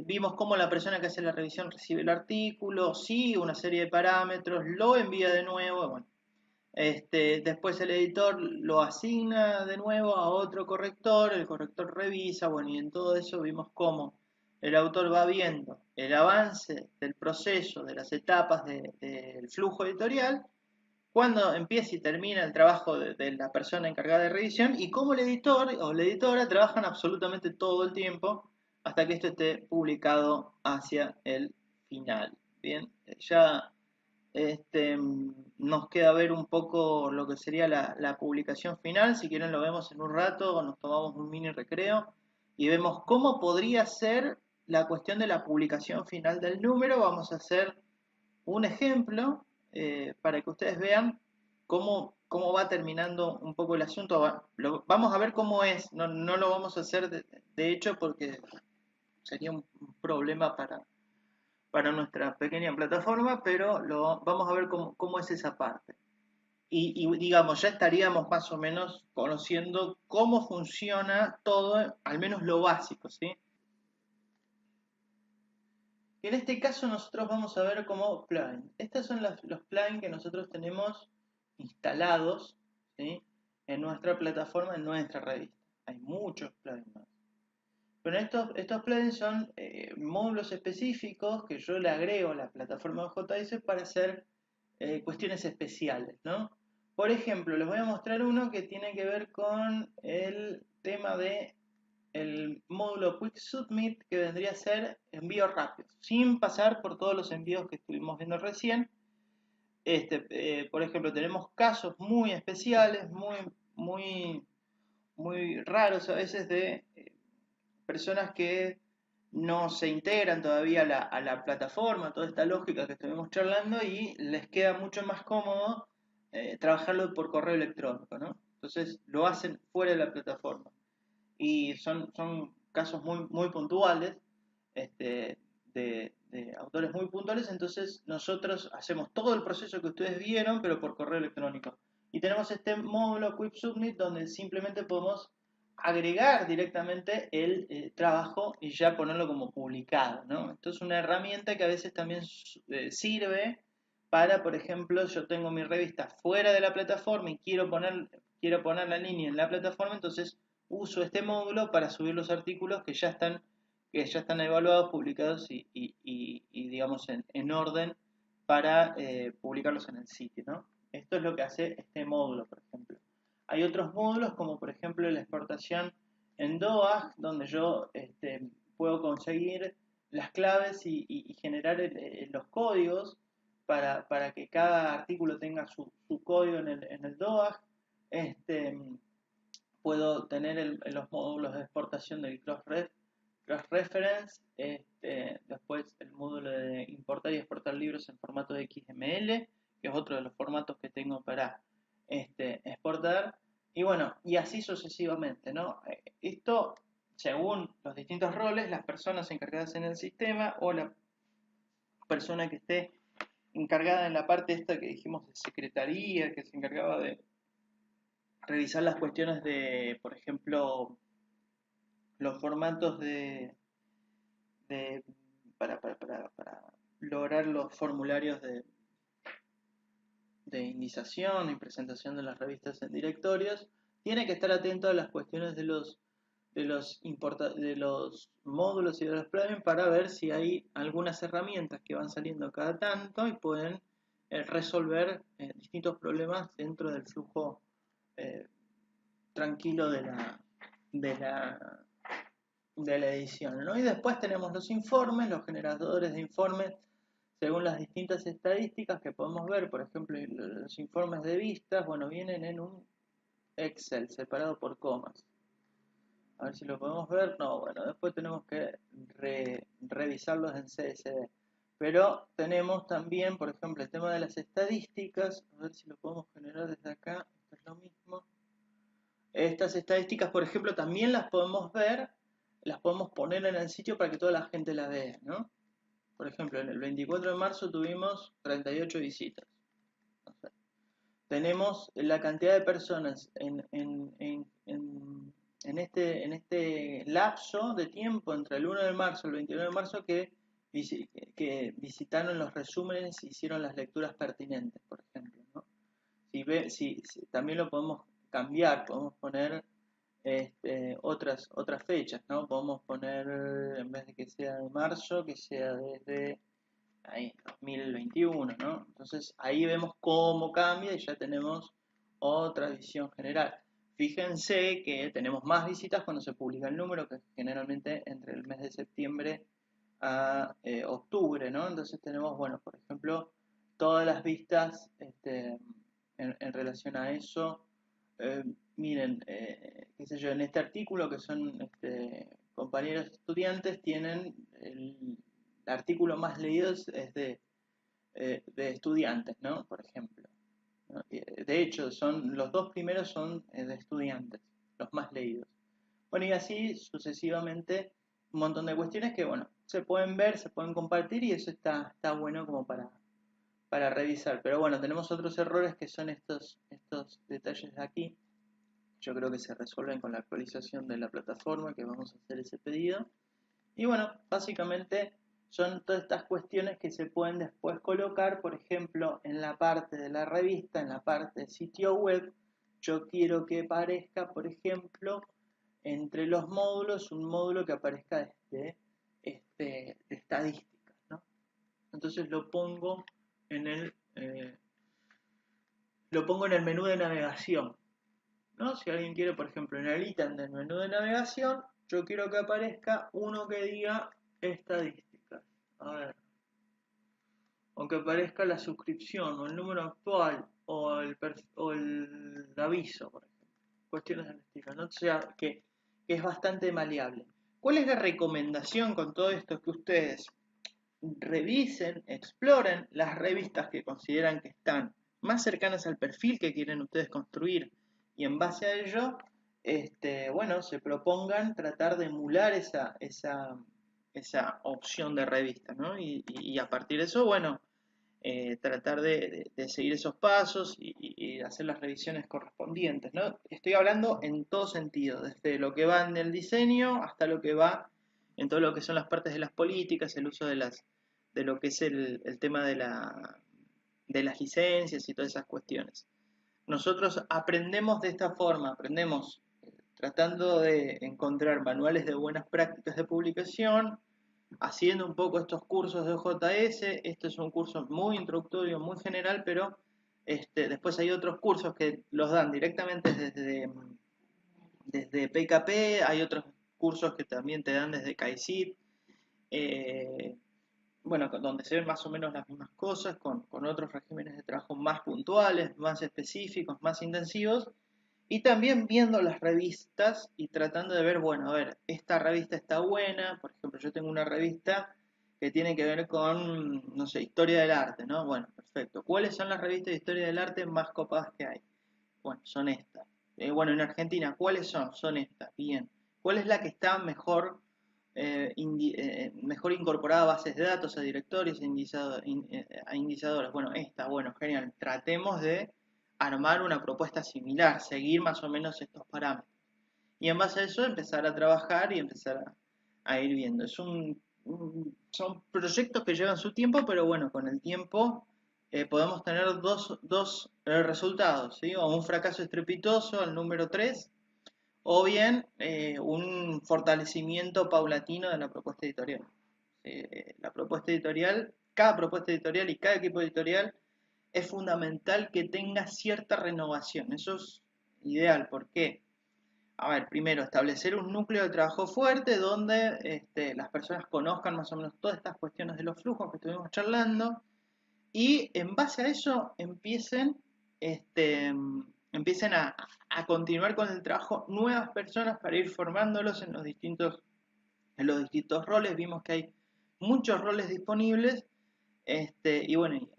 Vimos cómo la persona que hace la revisión recibe el artículo, sigue una serie de parámetros, lo envía de nuevo. Bueno, después el editor lo asigna de nuevo a otro corrector, el corrector revisa, bueno, y en todo eso vimos cómo el autor va viendo el avance del proceso, de las etapas del flujo editorial, cuando empieza y termina el trabajo de la persona encargada de revisión, y cómo el editor o la editora trabajan absolutamente todo el tiempo hasta que esto esté publicado hacia el final. Bien, ya nos queda ver un poco lo que sería la publicación final. Si quieren lo vemos en un rato, nos tomamos un mini recreo y vemos cómo podría ser la cuestión de la publicación final del número. Vamos a hacer un ejemplo para que ustedes vean cómo va terminando un poco el asunto. Vamos a ver cómo es, no lo vamos a hacer de hecho porque sería un problema para nuestra pequeña plataforma, pero vamos a ver cómo es esa parte. Y digamos, ya estaríamos más o menos conociendo cómo funciona todo, al menos lo básico, ¿sí? En este caso nosotros vamos a ver como plugin. Estos son los plugins que nosotros tenemos instalados, ¿sí?, en nuestra plataforma, en nuestra revista. Hay muchos plugins más. Pero estos plugins son módulos específicos que yo le agrego a la plataforma de JS para hacer cuestiones especiales, ¿no? Por ejemplo, les voy a mostrar uno que tiene que ver con el tema de el módulo Quick Submit, que vendría a ser envíos rápidos, sin pasar por todos los envíos que estuvimos viendo recién. Por ejemplo, tenemos casos muy especiales, muy raros a veces de personas que no se integran todavía a la plataforma, toda esta lógica que estuvimos charlando, y les queda mucho más cómodo trabajarlo por correo electrónico, ¿no? Entonces lo hacen fuera de la plataforma. Y son casos muy puntuales, de autores muy puntuales, entonces nosotros hacemos todo el proceso que ustedes vieron, pero por correo electrónico. Y tenemos este módulo Quick Submit donde simplemente podemos agregar directamente el trabajo y ya ponerlo como publicado, ¿no? Esto es una herramienta que a veces también sirve para, por ejemplo, yo tengo mi revista fuera de la plataforma y quiero poner la línea en la plataforma, entonces uso este módulo para subir los artículos que ya están evaluados, publicados y digamos en orden para publicarlos en el sitio, ¿no? Esto es lo que hace este módulo, por ejemplo. Hay otros módulos como por ejemplo la exportación en DOAG, donde yo puedo conseguir las claves y generar los códigos para que cada artículo tenga su código en el DOAG. Puedo tener los módulos de exportación del cross-reference, después el módulo de importar y exportar libros en formato de XML, que es otro de los formatos que tengo para exportar, y bueno, y así sucesivamente, ¿no? Esto, según los distintos roles, las personas encargadas en el sistema o la persona que esté encargada en la parte esta que dijimos de secretaría, que se encargaba de revisar las cuestiones de, por ejemplo, los formatos de para lograr los formularios de indización y presentación de las revistas en directorios, tiene que estar atento a las cuestiones de los módulos y de los plugins para ver si hay algunas herramientas que van saliendo cada tanto y pueden resolver distintos problemas dentro del flujo tranquilo de la, de la edición, ¿no? Y después tenemos los informes, los generadores de informes según las distintas estadísticas que podemos ver. Por ejemplo, los informes de vistas, bueno, vienen en un Excel separado por comas. A ver si lo podemos ver. No, bueno, después tenemos que revisarlos en CSV. Pero tenemos también, por ejemplo, el tema de las estadísticas. A ver si lo podemos generar desde acá. Esto es lo mismo. Estas estadísticas, por ejemplo, también las podemos ver, las podemos poner en el sitio para que toda la gente las vea, ¿no? Por ejemplo, en el 24 de marzo tuvimos 38 visitas. O sea, tenemos la cantidad de personas en este lapso de tiempo entre el 1 de marzo y el 29 de marzo que visitaron los resúmenes y hicieron las lecturas pertinentes, por ejemplo, ¿no? Si también lo podemos cambiar, podemos poner otras fechas, ¿no? Podemos poner, en vez de que sea de marzo, que sea desde ahí, 2021, ¿no? Entonces ahí vemos cómo cambia y ya tenemos otra visión general. Fíjense que tenemos más visitas cuando se publica el número, que es generalmente entre el mes de septiembre a octubre, ¿no? Entonces tenemos, bueno, por ejemplo, todas las vistas en relación a eso. Miren, qué sé yo, en este artículo que son compañeros estudiantes, tienen el artículo más leído es de estudiantes, ¿no? Por ejemplo, ¿no? De hecho, los dos primeros son de estudiantes, los más leídos. Bueno, y así sucesivamente un montón de cuestiones que, bueno, se pueden ver, se pueden compartir y eso está bueno como para revisar. Pero bueno, tenemos otros errores que son estos detalles de aquí. Yo creo que se resuelven con la actualización de la plataforma, que vamos a hacer ese pedido. Y bueno, básicamente son todas estas cuestiones que se pueden después colocar, por ejemplo, en la parte de la revista, en la parte de sitio web. Yo quiero que aparezca, por ejemplo, entre los módulos, un módulo que aparezca de estadísticas, ¿no? Entonces en el, eh, lo pongo en el menú de navegación, ¿no? Si alguien quiere, por ejemplo, en el ítem del menú de navegación, yo quiero que aparezca uno que diga estadísticas. A ver, o que aparezca la suscripción, o el número actual, o el aviso, por ejemplo. Cuestiones del estilo, ¿no? O sea, que es bastante maleable. ¿Cuál es la recomendación con todo esto? Que ustedes revisen, exploren las revistas que consideran que están más cercanas al perfil que quieren ustedes construir y en base a ello, bueno, se propongan tratar de emular esa opción de revista, ¿no? Y a partir de eso, bueno, tratar de seguir esos pasos y hacer las revisiones correspondientes, ¿no? Estoy hablando en todo sentido, desde lo que va en el diseño hasta lo que va en todo lo que son las partes de las políticas, el uso de lo que es el tema de las licencias y todas esas cuestiones. Nosotros aprendemos de esta forma, aprendemos tratando de encontrar manuales de buenas prácticas de publicación, haciendo un poco estos cursos de OJS. Este es un curso muy introductorio, muy general, pero después hay otros cursos que los dan directamente desde PKP, hay otros cursos que también te dan desde KaiCit, eh, bueno, donde se ven más o menos las mismas cosas, con otros regímenes de trabajo más puntuales, más específicos, más intensivos, y también viendo las revistas y tratando de ver, bueno, a ver, esta revista está buena, por ejemplo, yo tengo una revista que tiene que ver con, no sé, historia del arte, ¿no? Bueno, perfecto. ¿Cuáles son las revistas de historia del arte más copadas que hay? Bueno, son estas. Bueno, en Argentina, ¿cuáles son? Son estas. Bien. ¿Cuál es la que está mejor incorporada a bases de datos, a directorios, a indicadores? Bueno, esta, bueno, genial. Tratemos de armar una propuesta similar, seguir más o menos estos parámetros. Y en base a eso empezar a trabajar y empezar a ir viendo. Son proyectos que llevan su tiempo, pero bueno, con el tiempo podemos tener dos resultados, ¿sí? O un fracaso estrepitoso al número 3 o bien un fortalecimiento paulatino de la propuesta editorial. La propuesta editorial, cada propuesta editorial y cada equipo editorial es fundamental que tenga cierta renovación. Eso es ideal. ¿Por qué? A ver, primero, establecer un núcleo de trabajo fuerte donde las personas conozcan más o menos todas estas cuestiones de los flujos que estuvimos charlando y en base a eso este, empiecen a continuar con el trabajo nuevas personas para ir formándolos en los distintos roles. Vimos que hay muchos roles disponibles y bueno,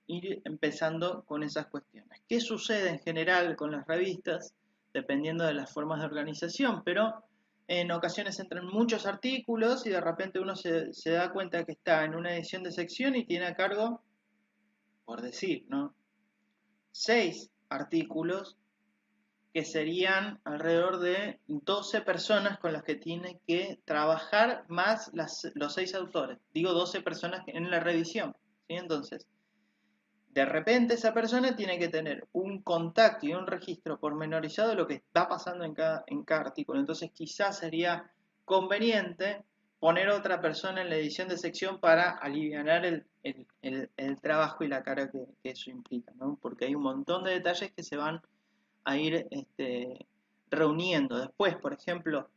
ir empezando con esas cuestiones. ¿Qué sucede en general con las revistas? Dependiendo de las formas de organización, pero en ocasiones entran muchos artículos y de repente uno se da cuenta que está en una edición de sección y tiene a cargo, por decir, ¿no? 6 artículos que serían alrededor de 12 personas con las que tiene que trabajar más los 6 autores. Digo 12 personas en la revisión, ¿sí? Entonces, de repente esa persona tiene que tener un contacto y un registro pormenorizado de lo que está pasando en cada artículo. Entonces quizás sería conveniente poner otra persona en la edición de sección para aliviar el trabajo y la carga que eso implica, ¿no? Porque hay un montón de detalles que se van a ir reuniendo. Después, por ejemplo,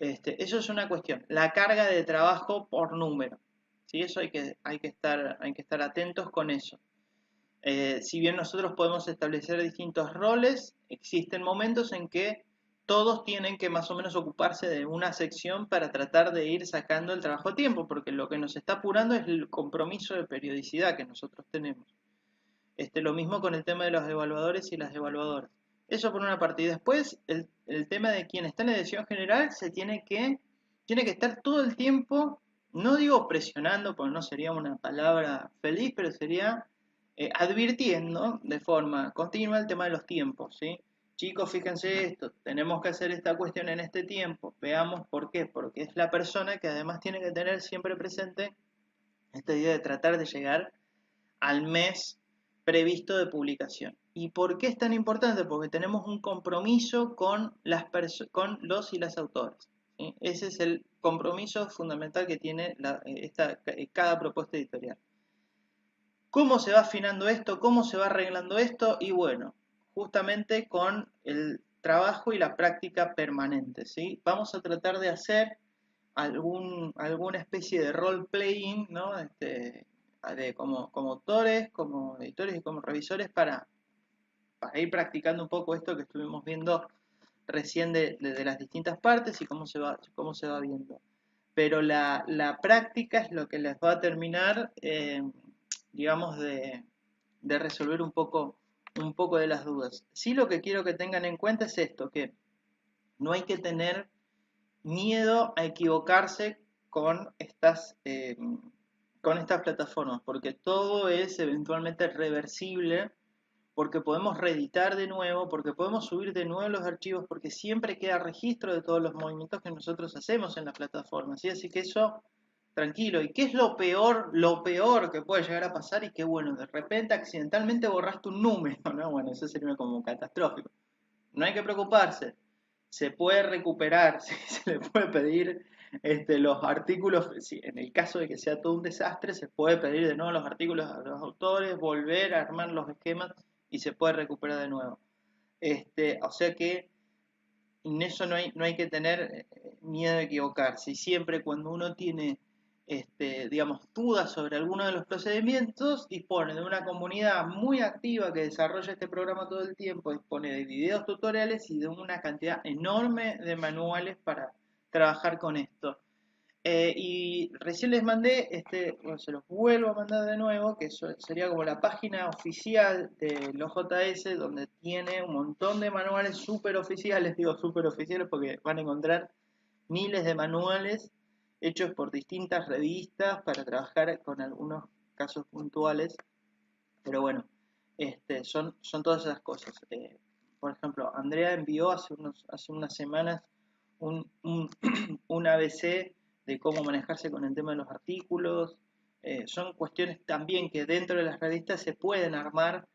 eso es una cuestión. La carga de trabajo por número. ¿Sí? Eso hay que estar atentos con eso. Si bien nosotros podemos establecer distintos roles, existen momentos en que todos tienen que más o menos ocuparse de una sección para tratar de ir sacando el trabajo a tiempo, porque lo que nos está apurando es el compromiso de periodicidad que nosotros tenemos. Lo mismo con el tema de los evaluadores y las evaluadoras. Eso por una parte. Y después el tema de quien está en la dirección general tiene que estar todo el tiempo, no digo presionando, porque no sería una palabra feliz, pero sería advirtiendo de forma continua el tema de los tiempos, ¿sí? Chicos, fíjense esto, tenemos que hacer esta cuestión en este tiempo, veamos por qué, porque es la persona que además tiene que tener siempre presente esta idea de tratar de llegar al mes previsto de publicación. ¿Y por qué es tan importante? Porque tenemos un compromiso con, con los y las autores, ¿sí? Ese es el compromiso fundamental que tiene cada propuesta editorial. ¿Cómo se va afinando esto? ¿Cómo se va arreglando esto? Y bueno, justamente con el trabajo y la práctica permanente, ¿sí? Vamos a tratar de hacer alguna especie de role-playing, ¿no? Como autores, como editores y como revisores para ir practicando un poco esto que estuvimos viendo recién de las distintas partes y cómo se va viendo. Pero la práctica es lo que les va a terminar, digamos, de resolver un poco de las dudas. Sí, lo que quiero que tengan en cuenta es esto, que no hay que tener miedo a equivocarse con estas plataformas, porque todo es eventualmente reversible, porque podemos reeditar de nuevo, porque podemos subir de nuevo los archivos, porque siempre queda registro de todos los movimientos que nosotros hacemos en la plataforma, ¿sí? Así que eso, tranquilo. ¿Y qué es lo peor que puede llegar a pasar? Y que bueno, de repente accidentalmente borraste un número, ¿no? Bueno, eso sería como catastrófico. No hay que preocuparse, se puede recuperar, ¿sí? Se le puede pedir los artículos, sí, en el caso de que sea todo un desastre, se puede pedir de nuevo los artículos a los autores, volver a armar los esquemas y se puede recuperar de nuevo. O sea que en eso no hay que tener miedo de equivocarse. Y siempre cuando uno tiene, digamos, dudas sobre alguno de los procedimientos, dispone de una comunidad muy activa que desarrolla este programa todo el tiempo, dispone de videos tutoriales y de una cantidad enorme de manuales para trabajar con esto. Y recién les mandé, bueno, se los vuelvo a mandar de nuevo, que eso sería como la página oficial de los JS, donde tiene un montón de manuales súper oficiales, digo súper oficiales porque van a encontrar miles de manuales hechos por distintas revistas para trabajar con algunos casos puntuales, pero bueno, son todas esas cosas. Por ejemplo, Andrea envió hace unas semanas un un ABC de cómo manejarse con el tema de los artículos. Son cuestiones también que dentro de las revistas se pueden armar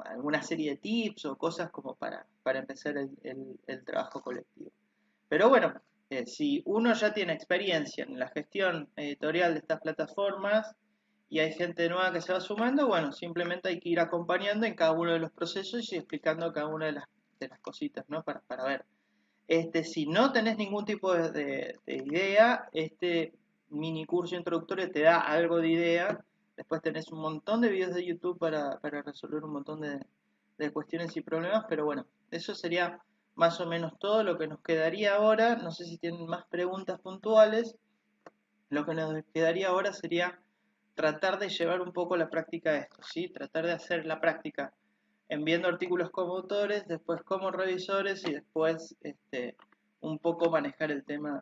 alguna serie de tips o cosas como para empezar el trabajo colectivo. Pero bueno, si uno ya tiene experiencia en la gestión editorial de estas plataformas y hay gente nueva que se va sumando, bueno, simplemente hay que ir acompañando en cada uno de los procesos y explicando cada una de las cositas, ¿no? Para ver. Si no tenés ningún tipo de idea, este mini curso introductorio te da algo de idea. Después tenés un montón de videos de YouTube para resolver un montón de cuestiones y problemas, pero bueno, eso sería más o menos todo lo que nos quedaría ahora. No sé si tienen más preguntas puntuales. Lo que nos quedaría ahora sería tratar de llevar un poco la práctica a esto, ¿sí? Tratar de hacer la práctica enviando artículos como autores, después como revisores y después un poco manejar el tema